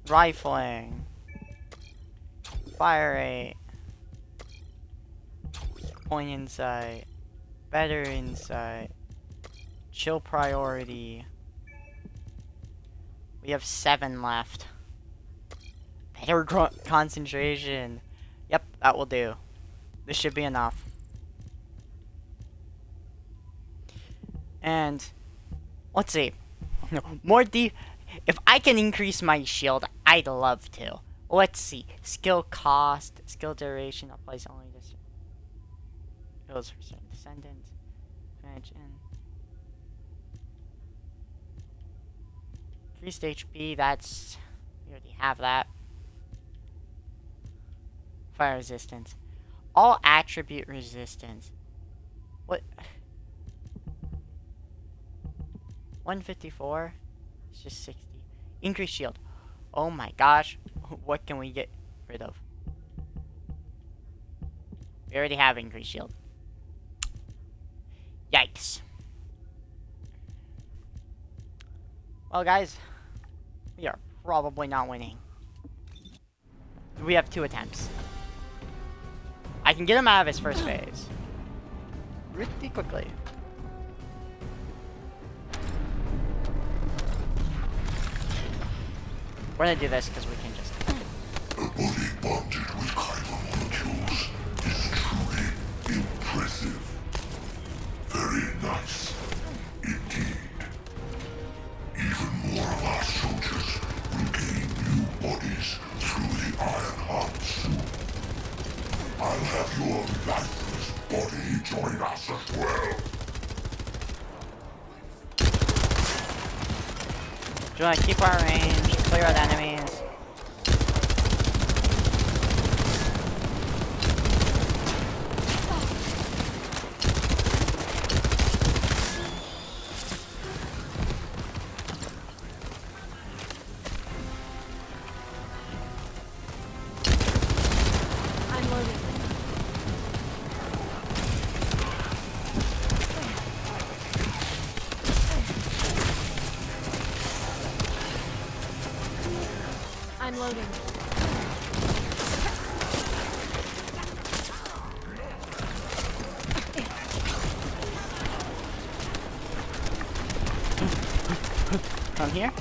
Rifling. Fire rate. Point insight. Better insight. Chill priority. We have 7 left. Better concentration. Yep, that will do. This should be enough. And let's see. More deep. If I can increase my shield, I'd love to. Let's see. Skill cost, skill duration applies only to skills for certain descendants. Increased HP, that's... we already have that. Fire resistance. All attribute resistance. What? 154? It's just 60. Increased shield. Oh my gosh. What can we get rid of? We already have increased shield. Yikes. Well, guys, we are probably not winning. We have 2 attempts. I can get him out of his first phase. Pretty quickly. We're gonna do this because we can just... A body bonded with kyber molecules is truly impressive. Very nice, indeed. Even more of our soldiers will gain new bodies through the Iron Heart soon. I'll have your lifeless body join us as well. Do you want to keep our range, clear out enemies? I'm loading. I'm loading. From here?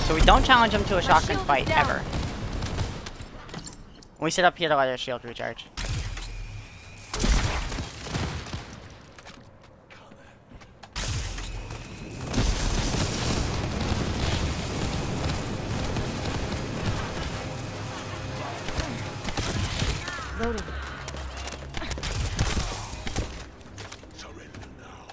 So we don't challenge him to a shotgun shield fight, is down. ever. We sit up here to let our shield recharge. Loading. Surrender now.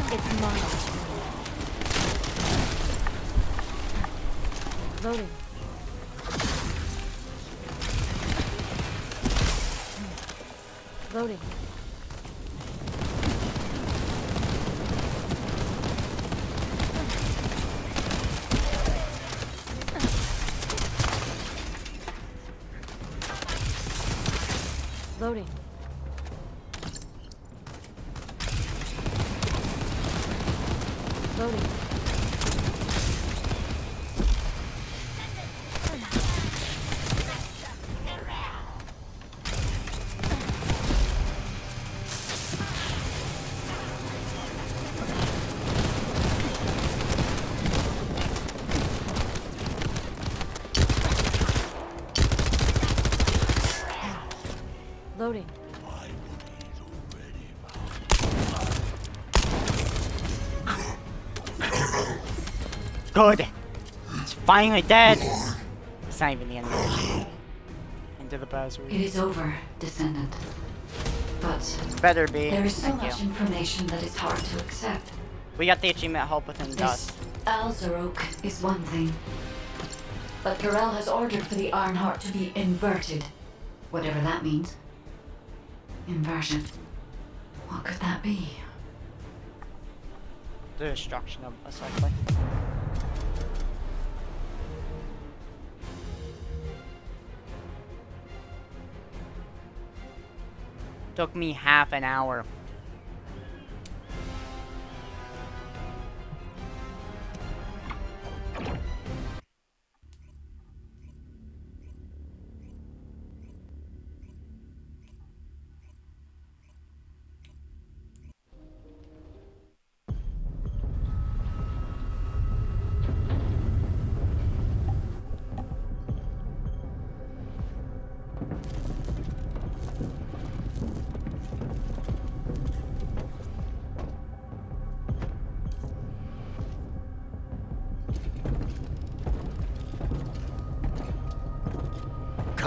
It's mine. Loading. Loading. Loading. Loading. Loading. Good. It's finally dead. It's not even the end of the machine. Into the password. It is over, Descendant. But Better be. there is so Thank much you. information that is hard to accept. We got the achievement Help Within This Dust. Alzarok is one thing. But Corel has ordered for the Ironheart to be inverted. Whatever that means. Inversion. What could that be? The destruction of a cycling. Took me half an hour.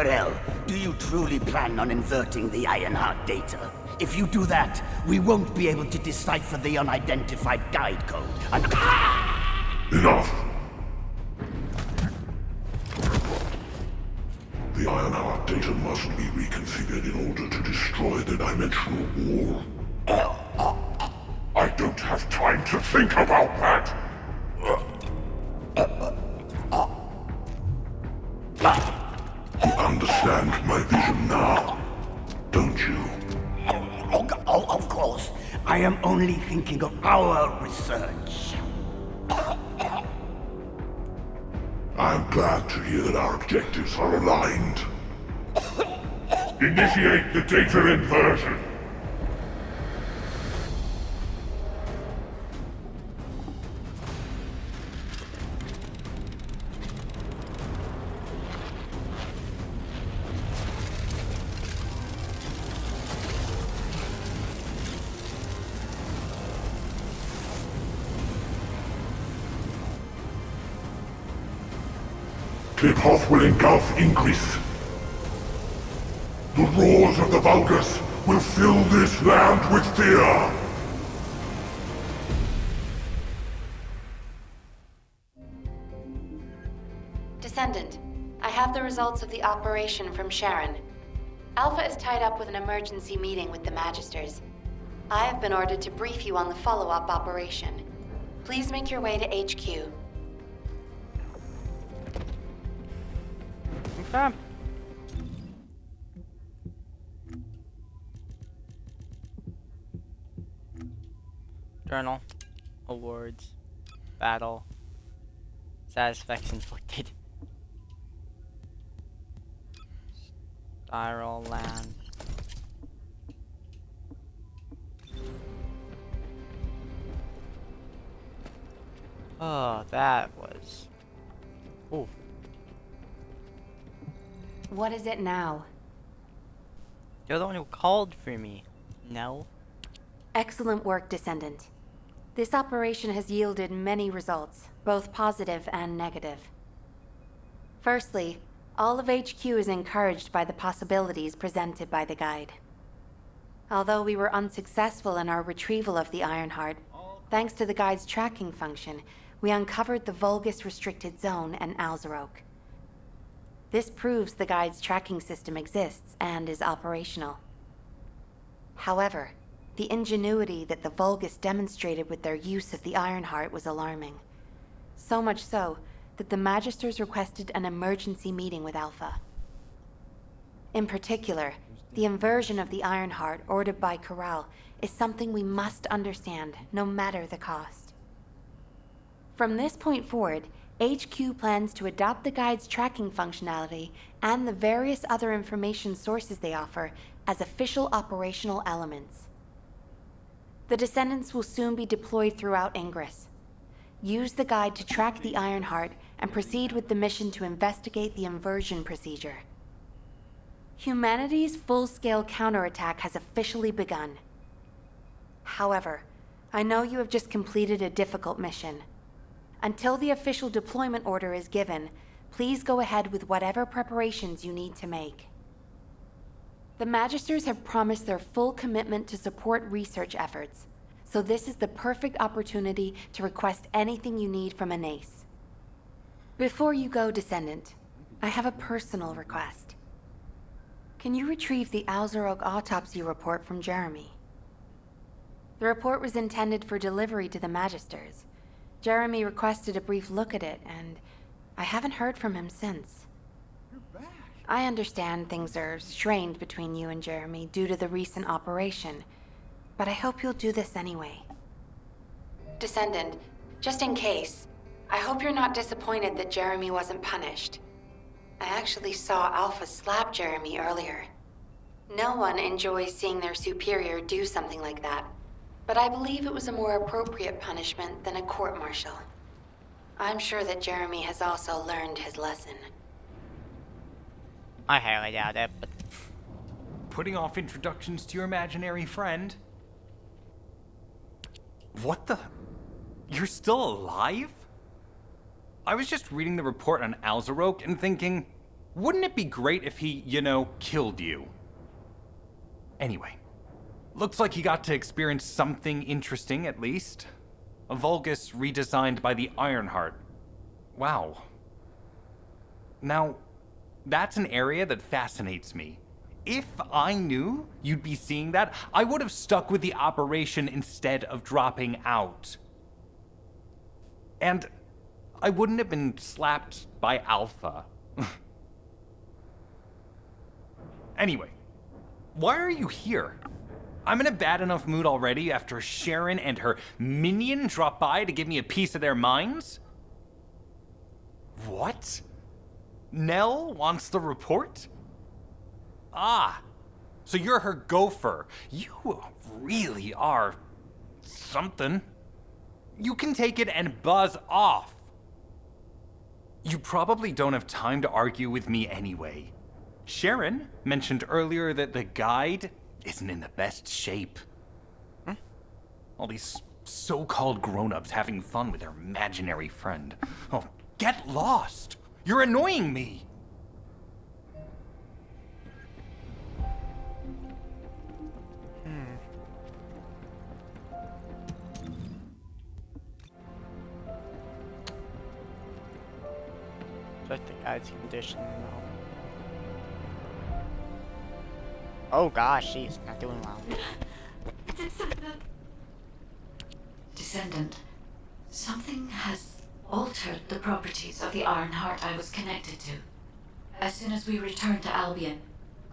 Karel, do you truly plan on inverting the Ironheart data? If you do that, we won't be able to decipher the unidentified guide code. And Enough! The Ironheart data must be reconfigured in order to destroy the dimensional wall. I don't have time to think about that! You understand my vision now, don't you? oh, of course. I am only thinking of our research. I'm glad to hear that our objectives are aligned. Initiate the data inversion. Cliphoff will engulf Ingress. The roars of the Vulgus will fill this land with fear. Descendant, I have the results of the operation from Sharon. Alpha is tied up with an emergency meeting with the Magisters. I have been ordered to brief you on the follow-up operation. Please make your way to HQ. Okay. Journal. Awards. Battle. Satisfaction inflicted. Spiral land. Oh, that was... Ooh. What is it now? You're the one who called for me. No? Excellent work, Descendant. This operation has yielded many results, both positive and negative. Firstly, all of HQ is encouraged by the possibilities presented by the guide. Although we were unsuccessful in our retrieval of the Ironheart, thanks to the guide's tracking function, we uncovered the Vulgus restricted zone and Alzarok. This proves the guide's tracking system exists and is operational. However, the ingenuity that the Vulgus demonstrated with their use of the Ironheart was alarming. So much so that the Magisters requested an emergency meeting with Alpha. In particular, the inversion of the Ironheart ordered by Corral is something we must understand, no matter the cost. From this point forward, HQ plans to adopt the guide's tracking functionality and the various other information sources they offer as official operational elements. The Descendants will soon be deployed throughout Ingress. Use the guide to track the Ironheart and proceed with the mission to investigate the inversion procedure. Humanity's full-scale counterattack has officially begun. However, I know you have just completed a difficult mission. Until the official deployment order is given, please go ahead with whatever preparations you need to make. The Magisters have promised their full commitment to support research efforts, so this is the perfect opportunity to request anything you need from Anais. Before you go, Descendant, I have a personal request. Can you retrieve the Alzarok autopsy report from Jeremy? The report was intended for delivery to the Magisters. Jeremy requested a brief look at it, and I haven't heard from him since. I understand things are strained between you and Jeremy due to the recent operation, but I hope you'll do this anyway. Descendant, just in case, I hope you're not disappointed that Jeremy wasn't punished. I actually saw Alpha slap Jeremy earlier. No one enjoys seeing their superior do something like that, but I believe it was a more appropriate punishment than a court-martial. I'm sure that Jeremy has also learned his lesson. I highly doubt it, but... Putting off introductions to your imaginary friend? What the... You're still alive? I was just reading the report on Alzarok and thinking, Wouldn't it be great if he, killed you? Anyway, looks like he got to experience something interesting at least. A Vulgus redesigned by the Ironheart. Wow. Now, that's an area that fascinates me. If I knew you'd be seeing that, I would have stuck with the operation instead of dropping out. And I wouldn't have been slapped by Alpha. Anyway, why are you here? I'm in a bad enough mood already after Sharon and her minion drop by to give me a piece of their minds? What? Nell wants the report? Ah, so you're her gopher. You really are something. You can take it and buzz off. You probably don't have time to argue with me anyway. Sharon mentioned earlier that the guide isn't in the best shape. All these so-called grown-ups having fun with their imaginary friend. Oh, get lost! You're annoying me! Check the guide's condition. Oh gosh, she's not doing well. Descendant, something has altered the properties of the Ironheart I was connected to. As soon as we returned to Albion,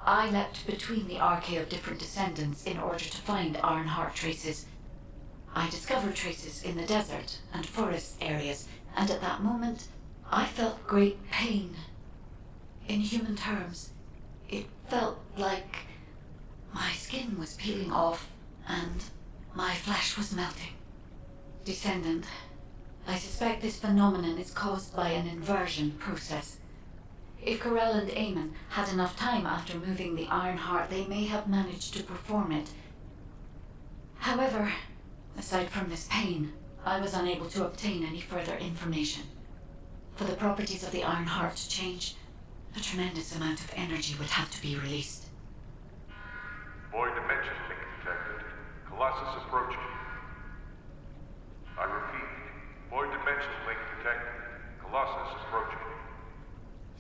I leapt between the arcade of different descendants in order to find Ironheart traces. I discovered traces in the desert and forest areas, and at that moment, I felt great pain. In human terms, it felt like my skin was peeling off and my flesh was melting. Descendant, I suspect this phenomenon is caused by an inversion process. If Corell and Eamon had enough time after moving the Ironheart, they may have managed to perform it. However, aside from this pain, I was unable to obtain any further information. For the properties of the Ironheart to change, a tremendous amount of energy would have to be released. Void dimension link detected. Colossus approaching. I repeat, void dimension link detected. Colossus approaching.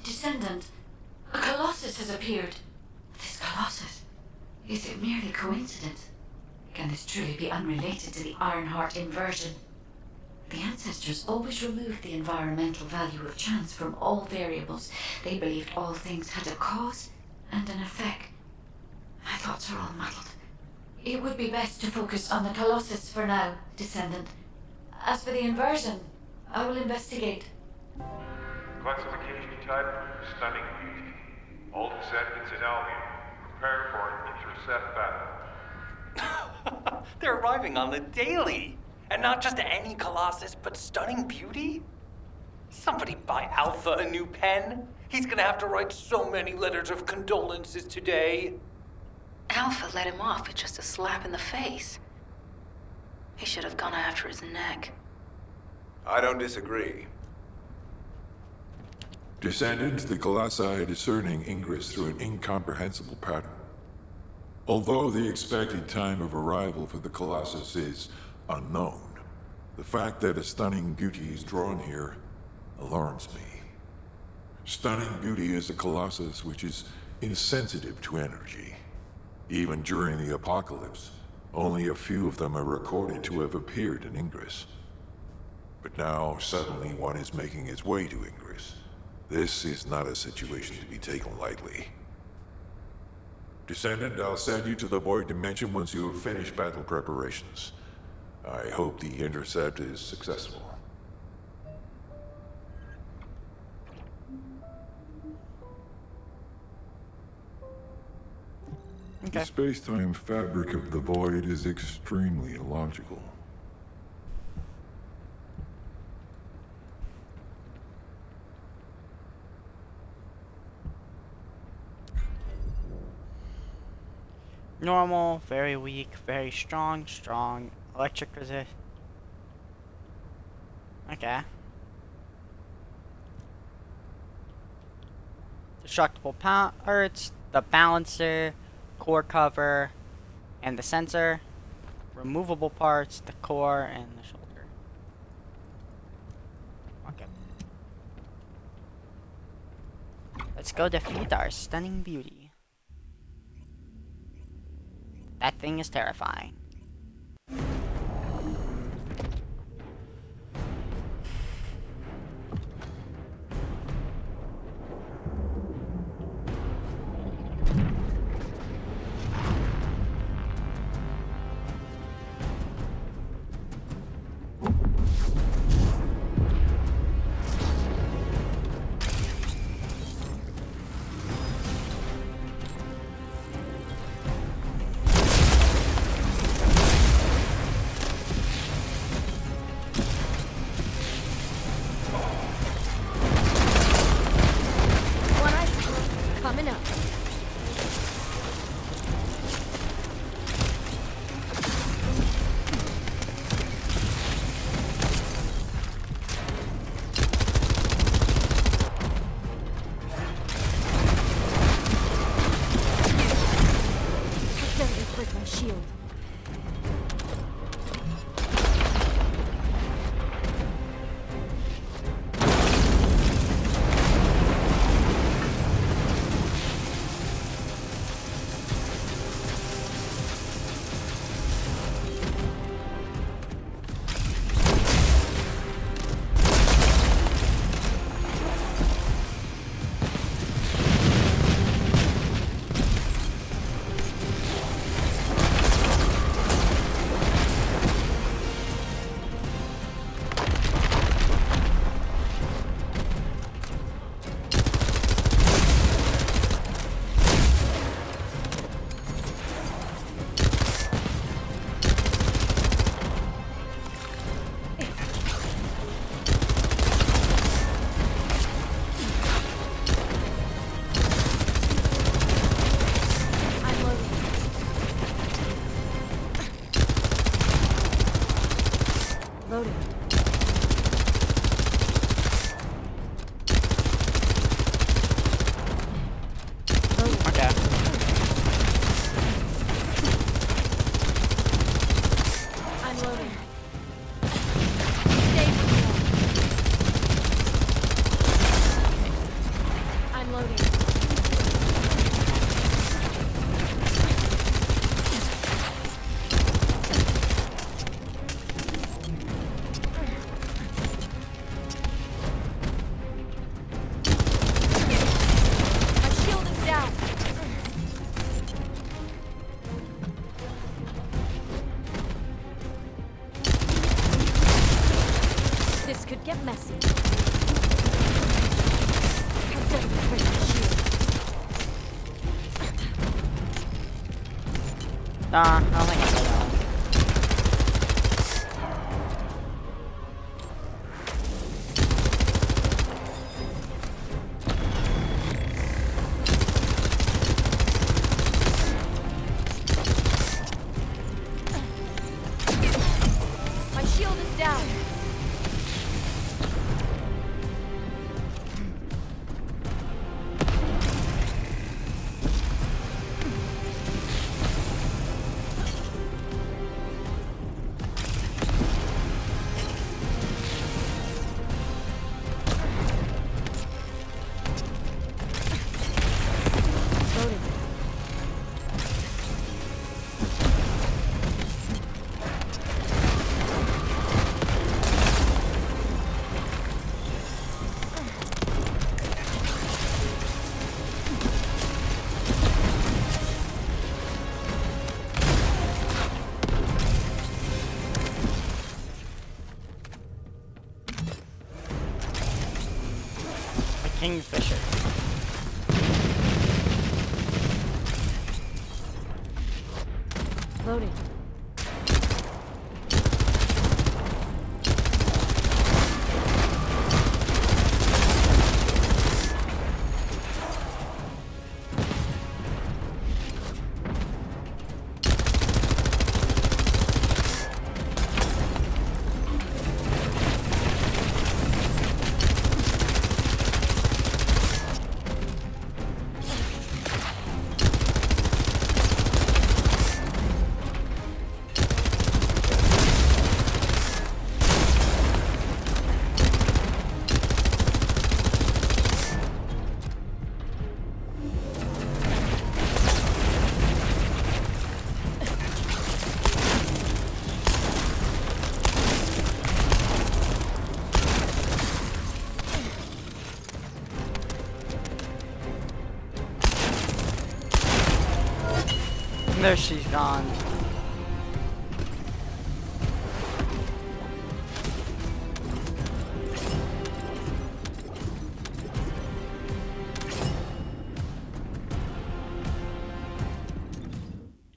Descendant, a Colossus has appeared. This Colossus, is it merely coincidence? Can this truly be unrelated to the Ironheart inversion? The ancestors always removed the environmental value of chance from all variables. They believed all things had a cause and an effect. My thoughts are all muddled. It would be best to focus on the Colossus for now, Descendant. As for the inversion, I will investigate. Classification type, stunning beauty. All descendants in Albion, prepare for an intercept battle. They're arriving on the daily! And not just any Colossus, but stunning beauty? Somebody buy Alpha a new pen? He's gonna have to write so many letters of condolences today. Alpha let him off with just a slap in the face. He should have gone after his neck. I don't disagree. Descendants, the Colossi are discerning ingress through an incomprehensible pattern. Although the expected time of arrival for the Colossus is unknown, the fact that a stunning beauty is drawn here alarms me. Stunning beauty is a Colossus which is insensitive to energy. Even during the apocalypse, only a few of them are recorded to have appeared in Ingress. But now, suddenly one is making its way to Ingress. This is not a situation to be taken lightly. Descendant, I'll send you to the Void Dimension once you have finished battle preparations. I hope the intercept is successful. Okay. The space-time fabric of the Void is extremely illogical. Normal, very weak, very strong, strong, electric resist. Okay. destructible parts, the balancer, core cover, and the sensor. Removable parts, the core, and the shoulder. Okay. Let's go defeat our stunning beauty. That thing is terrifying. One ice coming up. Barely break my shield. I'm loading. Loading. Loading. Okay. I'm loading. Stay with me. I'm loading. My shield is down. This could get messy. I've done with break my shield. Nah, I don't think I did that. My shield is down. Loading. The Kingfisher. Loading. there she's gone.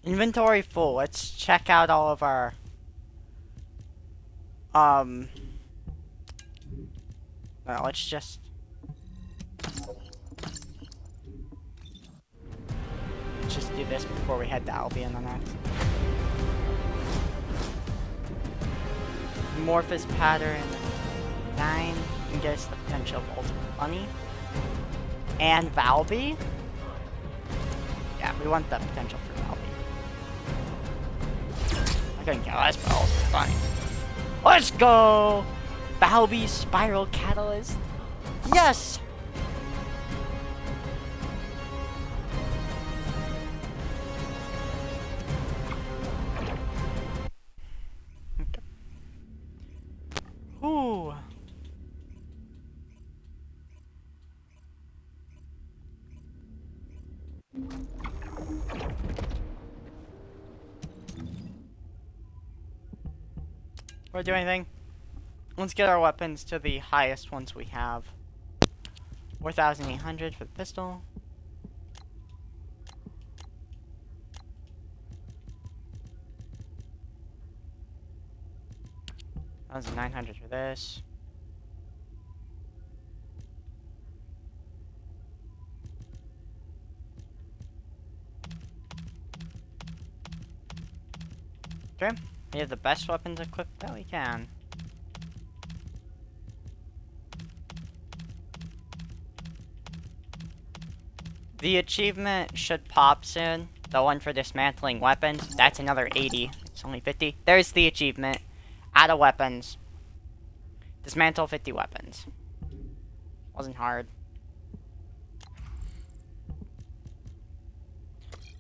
Inventory full. Let's check out all of our well, let's just do this before we head to Albion on that. Amorphous pattern 9 and gets the potential of ultimate money. And Valby? Yeah, we want the potential for Valby. I couldn't care less, but also fine. Let's go! Valby Spiral Catalyst. Yes! Okay. Ooh. Wanna do anything? Let's get our weapons to the highest ones we have. 4,800 for the pistol. That was 900 for this. Okay, we have the best weapons equipped that we can. The achievement should pop soon. The one for dismantling weapons. That's another 80. It's only 50. There's the achievement. Add a weapons. Dismantle 50 weapons. Wasn't hard.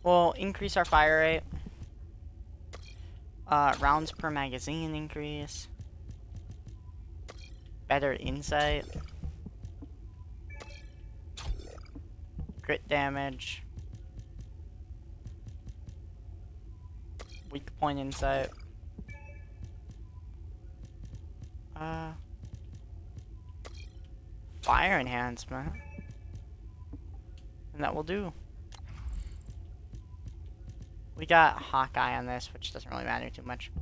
We'll increase our fire rate. Rounds per magazine increase. Better insight. Crit damage. Weak point insight. Fire enhancement. And that will do. We got Hawkeye on this, which doesn't really matter too much.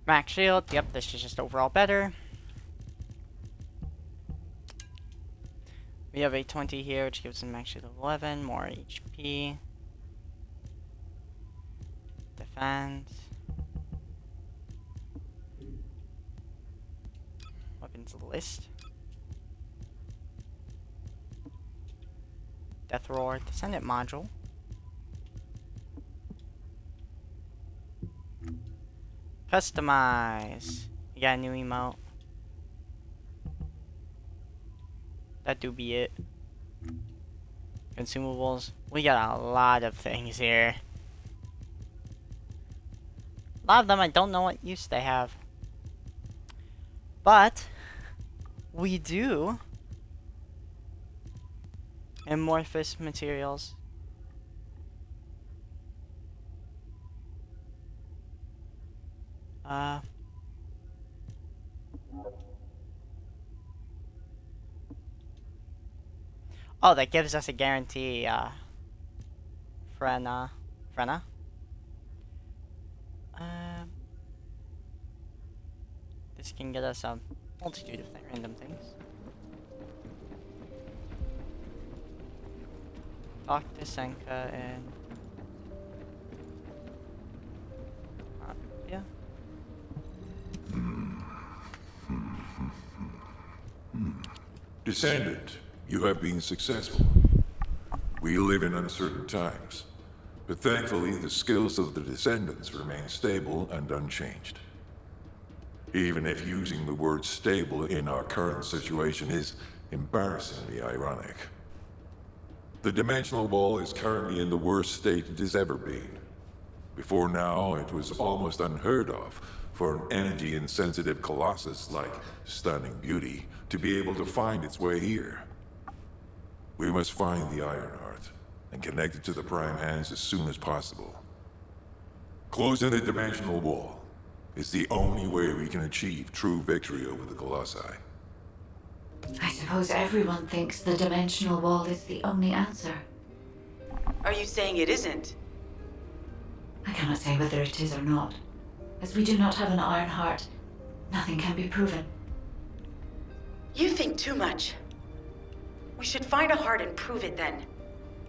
Max shield, yep, this is just overall better. We have a 20 here, which gives them max shield of 11, more HP. Defense. Weapons list. Death Roar, Descendant module. Customize. You got a new emote. That do be it. Consumables. We got a lot of things here. A lot of them I don't know what use they have. But we do. Amorphous materials. Oh, that gives us a guarantee, Frenna. This can get us a multitude of random things. talk to Senka and... yeah. Descendant, you have been successful. We live in uncertain times, but thankfully the skills of the Descendants remain stable and unchanged. Even if using the word stable in our current situation is embarrassingly ironic. The dimensional wall is currently in the worst state it has ever been. Before now, it was almost unheard of for an energy-insensitive colossus like Stunning Beauty to be able to find its way here. We must find the Ironheart and connect it to the Prime Hands as soon as possible. Closing the dimensional wall is the only way we can achieve true victory over the Colossi. I suppose everyone thinks the dimensional wall is the only answer. Are you saying it isn't? I cannot say whether it is or not. As we do not have an Ironheart, nothing can be proven. You think too much. We should find a heart and prove it then.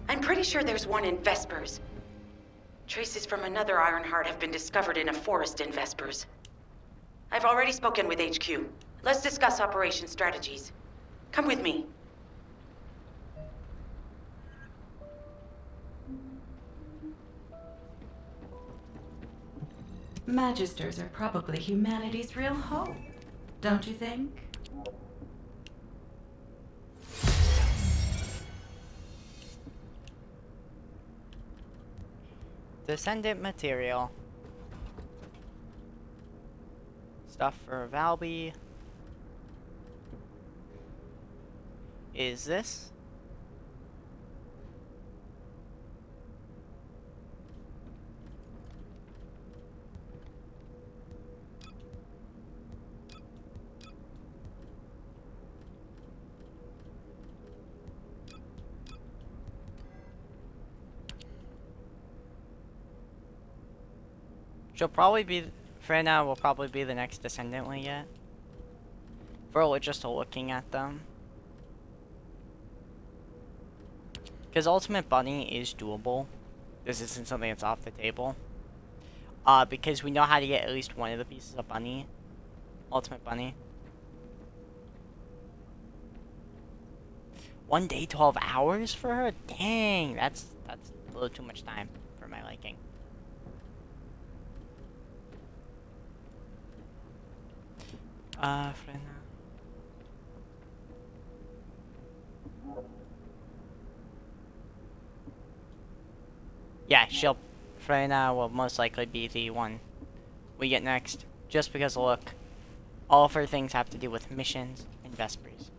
I'm pretty sure there's one in Vespers. Traces from another Ironheart have been discovered in a forest in Vespers. I've already spoken with HQ. Let's discuss operation strategies. Come with me. Magisters are probably humanity's real hope, don't you think? Descendant material. Stuff for Valby. Is this? She'll probably be, Freyna will probably be the next Descendant we get. For just looking at them. Because Ultimate Bunny is doable. This isn't something that's off the table. Because we know how to get at least one of the pieces of Bunny. Ultimate Bunny. 1 day, 12 hours for her? Dang, that's a little too much time for my liking. Freyna. Yeah, Freyna will most likely be the one we get next. Just because, look, all of her things have to do with missions and Vespers.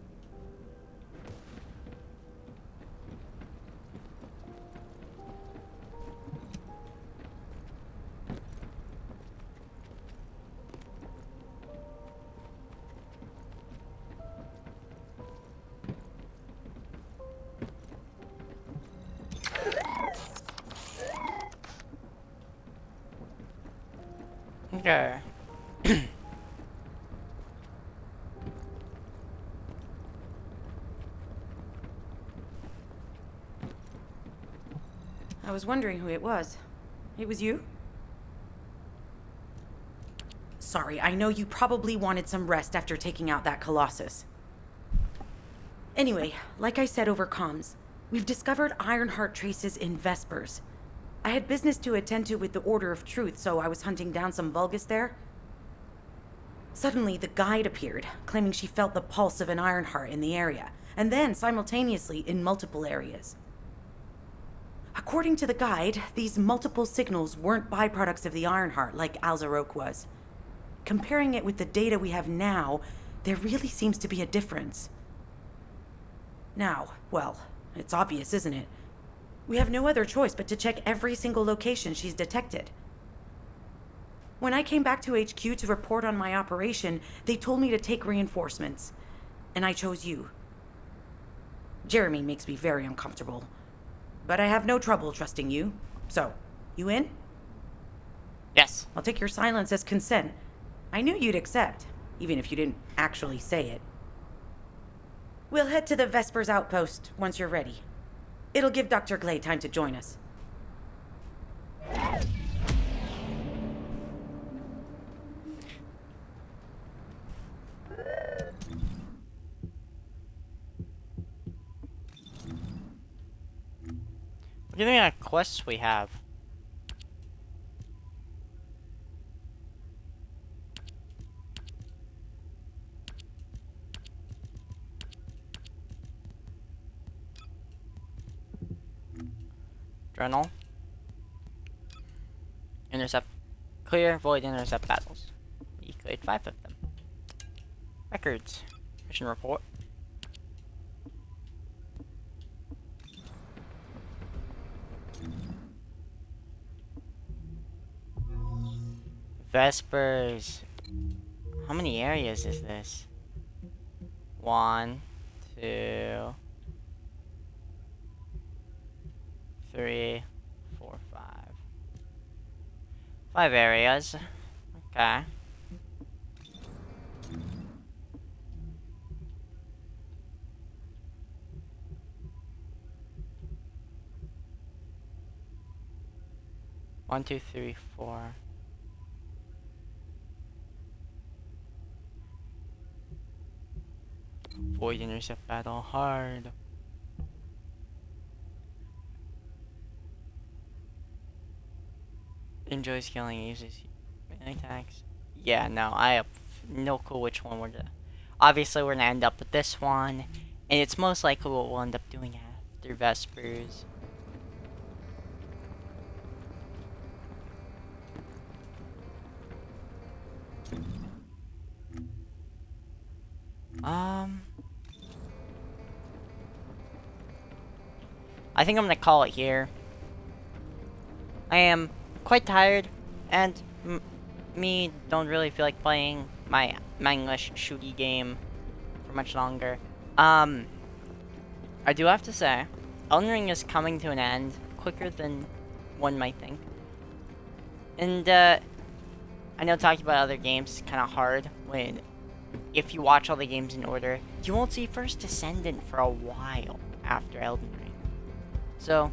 Okay. I was wondering who it was. It was you? Sorry, I know you probably wanted some rest after taking out that Colossus. Anyway, like I said over comms, we've discovered Ironheart traces in Vespers. I had business to attend to with the Order of Truth, so I was hunting down some Vulgus there. Suddenly, the guide appeared, claiming she felt the pulse of an Ironheart in the area, and then simultaneously in multiple areas. According to the guide, these multiple signals weren't byproducts of the Ironheart like Alzarok was. Comparing it with the data we have now, there really seems to be a difference. Now, well, it's obvious, isn't it? We have no other choice but to check every single location she's detected. When I came back to HQ to report on my operation, they told me to take reinforcements, and I chose you. Jeremy makes me very uncomfortable, but I have no trouble trusting you. So, you in? Yes. I'll take your silence as consent. I knew you'd accept, even if you didn't actually say it. We'll head to the Vespers outpost once you're ready. It'll give Dr. Glay time to join us. What do you think of quests we have? Journal. Intercept. Clear, void, intercept battles. We cleared 5 of them. Records. Mission report. Vespers. How many areas is this? 1, 2, 3, 4, 5. 5 areas. Okay. One, two, three, four. Void intercept battle hard. Enjoys killing, uses melee attacks. Yeah, no, I have no clue which one we're gonna. Obviously, we're gonna end up with this one, and it's most likely what we'll end up doing after Vespers. I think I'm gonna call it here. I am quite tired, and me don't really feel like playing my English shooty game for much longer. I do have to say, Elden Ring is coming to an end quicker than one might think. And I know talking about other games is kind of hard when, if you watch all the games in order, you won't see first Descendant for a while after Elden Ring. So,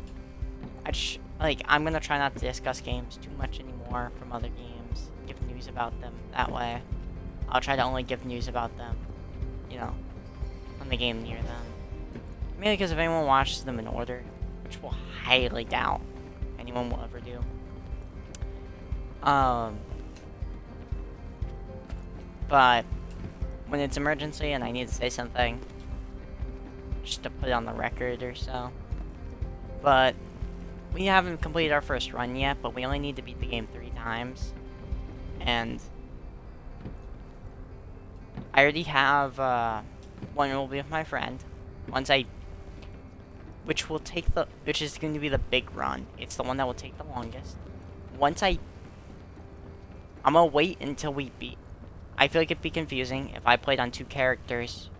I'm gonna try not to discuss games too much anymore from other games, give news about them that way. I'll try to only give news about them, you know, on the game near them. Mainly because if anyone watches them in order, which will highly doubt anyone will ever do. But when it's emergency and I need to say something, just to put it on the record or so. But we haven't completed our first run yet, but we only need to beat the game 3 times. And I already have one will be with my friend. Which is going to be the big run. It's the one that will take the longest. I'm gonna wait until we beat. I feel like it'd be confusing if I played on 2 characters.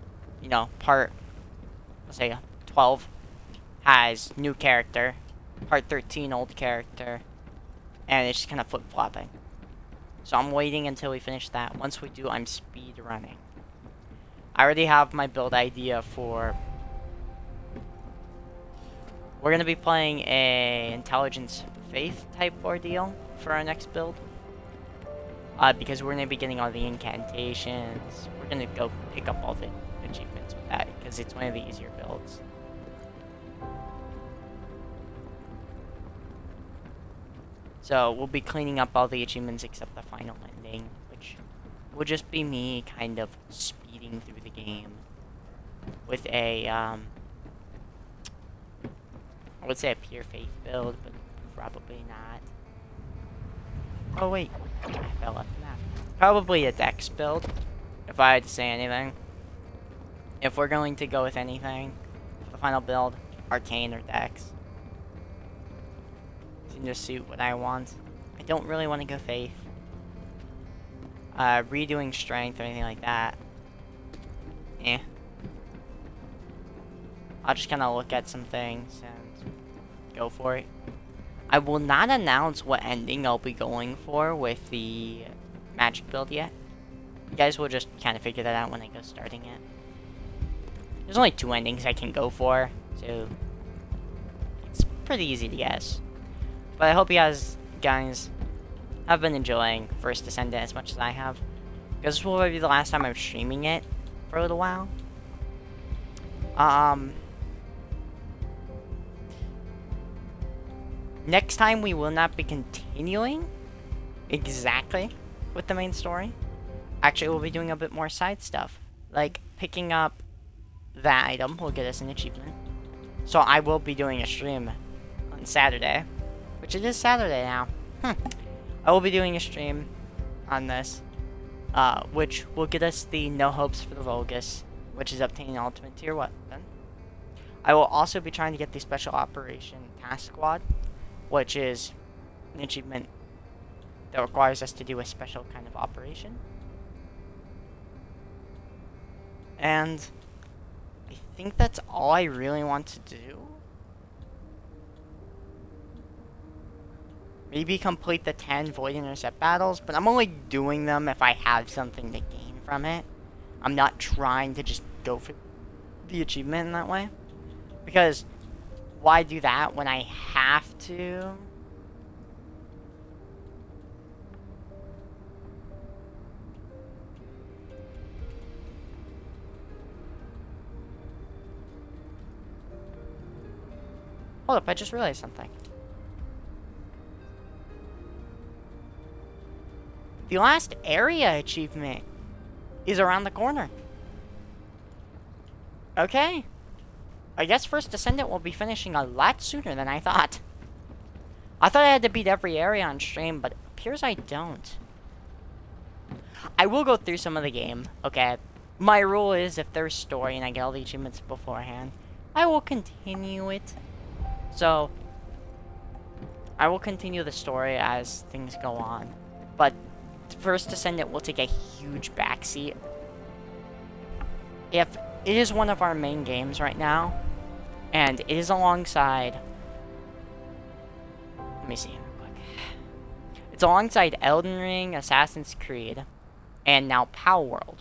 You know, let's say 12 has new character, part 13 old character, and it's just kind of flip-flopping. So I'm waiting until we finish that. Once we do, I'm speed running. I already have my build idea for. We're gonna be playing a intelligence faith type ordeal for our next build. Because we're gonna be getting all the incantations. We're gonna go pick up all the achievements with that because it's one of the easier builds. So we'll be cleaning up all the achievements except the final ending, which will just be me kind of speeding through the game with a I would say a pure faith build, but probably not. Oh wait, I fell off the map. Probably a dex build, if I had to say anything. If we're going to go with anything for the final build, arcane or dex. Seem to suit what I want. I don't really want to go faith. Redoing strength or anything like that. Eh. I'll just kind of look at some things and go for it. I will not announce what ending I'll be going for with the magic build yet. You guys will just kind of figure that out when I go starting it. There's only 2 endings I can go for, so pretty easy to guess. But I hope you guys have been enjoying First Descendant as much as I have. Because this will probably be the last time I'm streaming it for a little while. Next time we will not be continuing exactly with the main story. Actually, we'll be doing a bit more side stuff. Like, picking up that item will get us an achievement. So I will be doing a stream on Saturday. Which it is Saturday now. I will be doing a stream on this. Which will get us the No Hopes for the Vulgus. Which is obtaining ultimate tier weapon. I will also be trying to get the Special Operation Task Squad. Which is an achievement that requires us to do a special kind of operation. And I think that's all I really want to do. Maybe complete the 10 Void Intercept battles, but I'm only doing them if I have something to gain from it. I'm not trying to just go for the achievement in that way. Because why do that when I have to? Hold up, I just realized something. The last area achievement is around the corner. Okay. I guess First Descendant will be finishing a lot sooner than I thought. I thought I had to beat every area on stream, but it appears I don't. I will go through some of the game, okay? My rule is if there's story and I get all the achievements beforehand, I will continue it. So, I will continue the story as things go on. But First Descendant will take a huge backseat. If it is one of our main games right now, and it is alongside... Let me see real quick. It's alongside Elden Ring, Assassin's Creed, and now Palworld.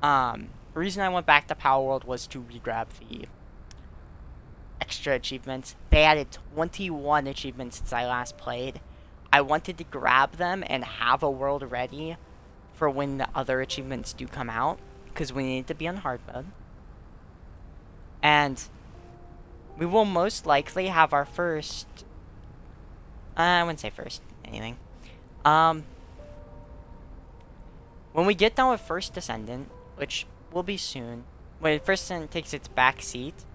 The reason I went back to Palworld was to regrab the extra achievements. They added 21 achievements since I last played. I wanted to grab them and have a world ready for when the other achievements do come out, because we need to be on hard mode. And we will most likely have our first... I wouldn't say first, anything. When we get done with First Descendant, which will be soon, when First Descendant takes its back seat,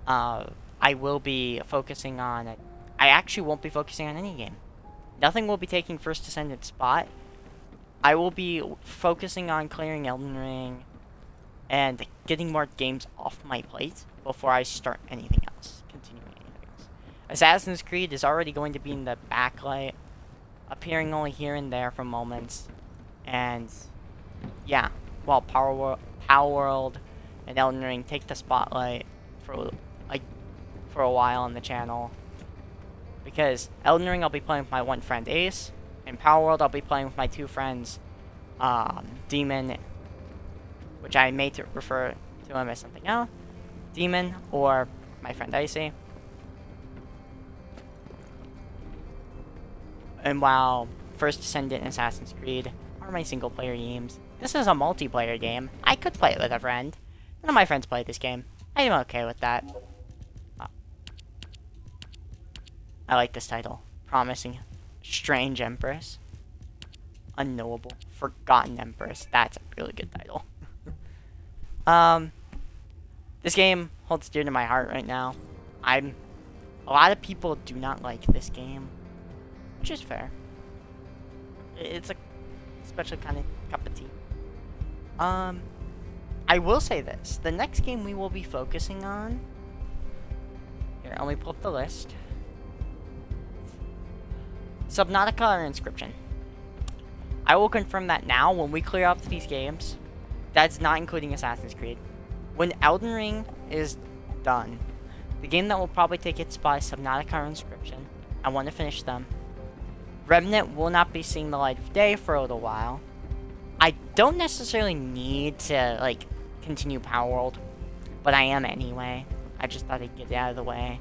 I will be focusing on it. I actually won't be focusing on any game. Nothing will be taking First Descendant's spot. I will be focusing on clearing Elden Ring and getting more games off my plate before I start anything else. Continuing anything else. Assassin's Creed is already going to be in the backlight, appearing only here and there for moments. And yeah, while Palworld and Elden Ring take the spotlight for a while on the channel. Because Elden Ring I'll be playing with my one friend Ace, and Palworld I'll be playing with my two friends, Demon, which I may refer to him as something else, Demon, or my friend Icy. And while First Descendant and Assassin's Creed are my single player games, this is a multiplayer game. I could play it with a friend. None of my friends play this game. I am okay with that. I like this title. Promising Strange Empress. Unknowable. Forgotten Empress. That's a really good title. This game holds dear to my heart right now. A lot of people do not like this game, which is fair. It's a special kind of cup of tea. I will say this. The next game we will be focusing on... Here, let me pull up the list. Subnautica or Inscription. I will confirm that now when we clear up these games. That's not including Assassin's Creed. When Elden Ring is done, the game that will probably take its spot is Subnautica or Inscription. I want to finish them. Remnant will not be seeing the light of day for a little while. I don't necessarily need to, like, continue Palworld, but I am anyway. I just thought I'd get it out of the way.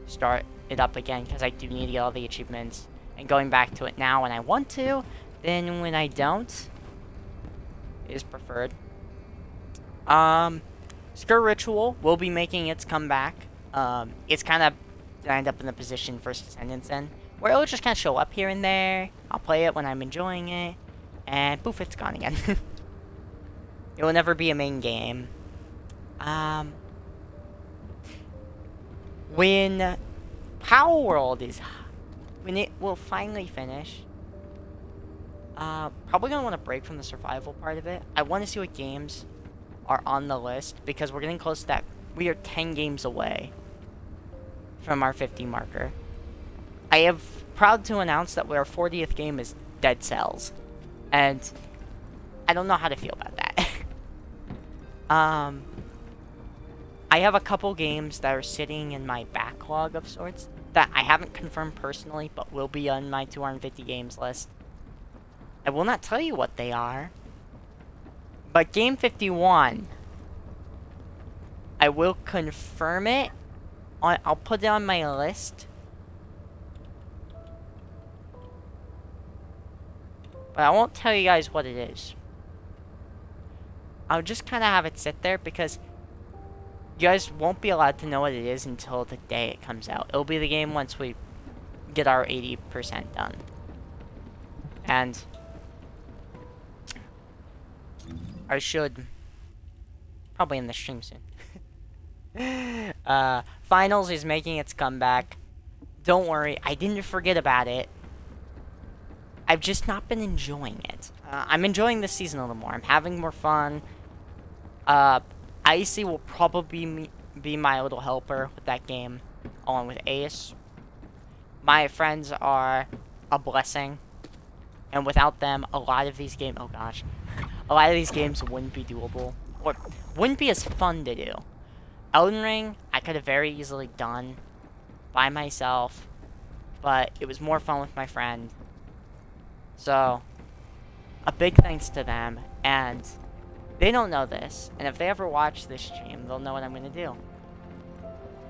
Start it up again, because I do need to get all the achievements. And going back to it now when I want to, then when I don't, is preferred. Skur Ritual will be making its comeback. It's kind of lined up in the position First Descendants in, where it'll just kind of show up here and there. I'll play it when I'm enjoying it, and poof, it's gone again. It will never be a main game. When Power World when it will finally finish, probably gonna want to break from the survival part of it. I want to see what games are on the list, because we're getting close to that. We are 10 games away from our 50 marker. I am proud to announce that our 40th game is Dead Cells, and I don't know how to feel about that. I have a couple games that are sitting in my backlog of sorts that I haven't confirmed personally, but will be on my 250 games list. I will not tell you what they are, but game 51, I will confirm it. I'll put it on my list. But I won't tell you guys what it is. I'll just kind of have it sit there, because you guys won't be allowed to know what it is until the day it comes out. It'll be the game once we get our 80% done. And I should probably end the stream soon. Finals is making its comeback. Don't worry, I didn't forget about it. I've just not been enjoying it. I'm enjoying this season a little more. I'm having more fun. Icy will probably be my little helper with that game, along with Ace. My friends are a blessing, and without them, a lot of these games, oh gosh, a lot of these games wouldn't be doable, or wouldn't be as fun to do. Elden Ring, I could have very easily done by myself, but it was more fun with my friend. So, a big thanks to them, and they don't know this, and if they ever watch this stream, they'll know what I'm going to do.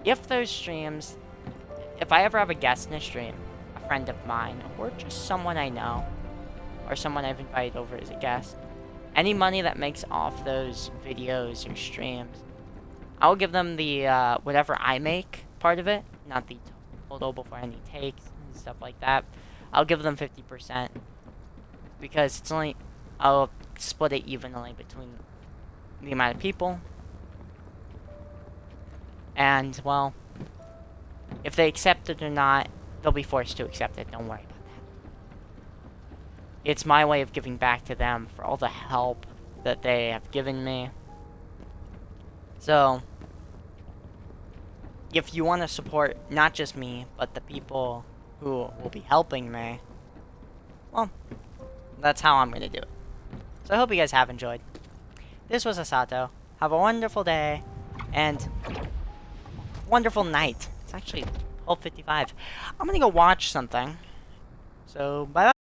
If those streams, if I ever have a guest in a stream, a friend of mine, or just someone I know, or someone I've invited over as a guest, any money that makes off those videos or streams, I'll give them the, whatever I make part of it, not the total before any takes and stuff like that. I'll give them 50%, because it's only, I'll split it evenly between the amount of people. And, well, if they accept it or not, they'll be forced to accept it. Don't worry about that. It's my way of giving back to them for all the help that they have given me. So, if you want to support not just me, but the people who will be helping me, well, that's how I'm going to do it. So I hope you guys have enjoyed. This was Asato. Have a wonderful day, and wonderful night. It's actually 12:55. I'm going to go watch something. So, bye-bye.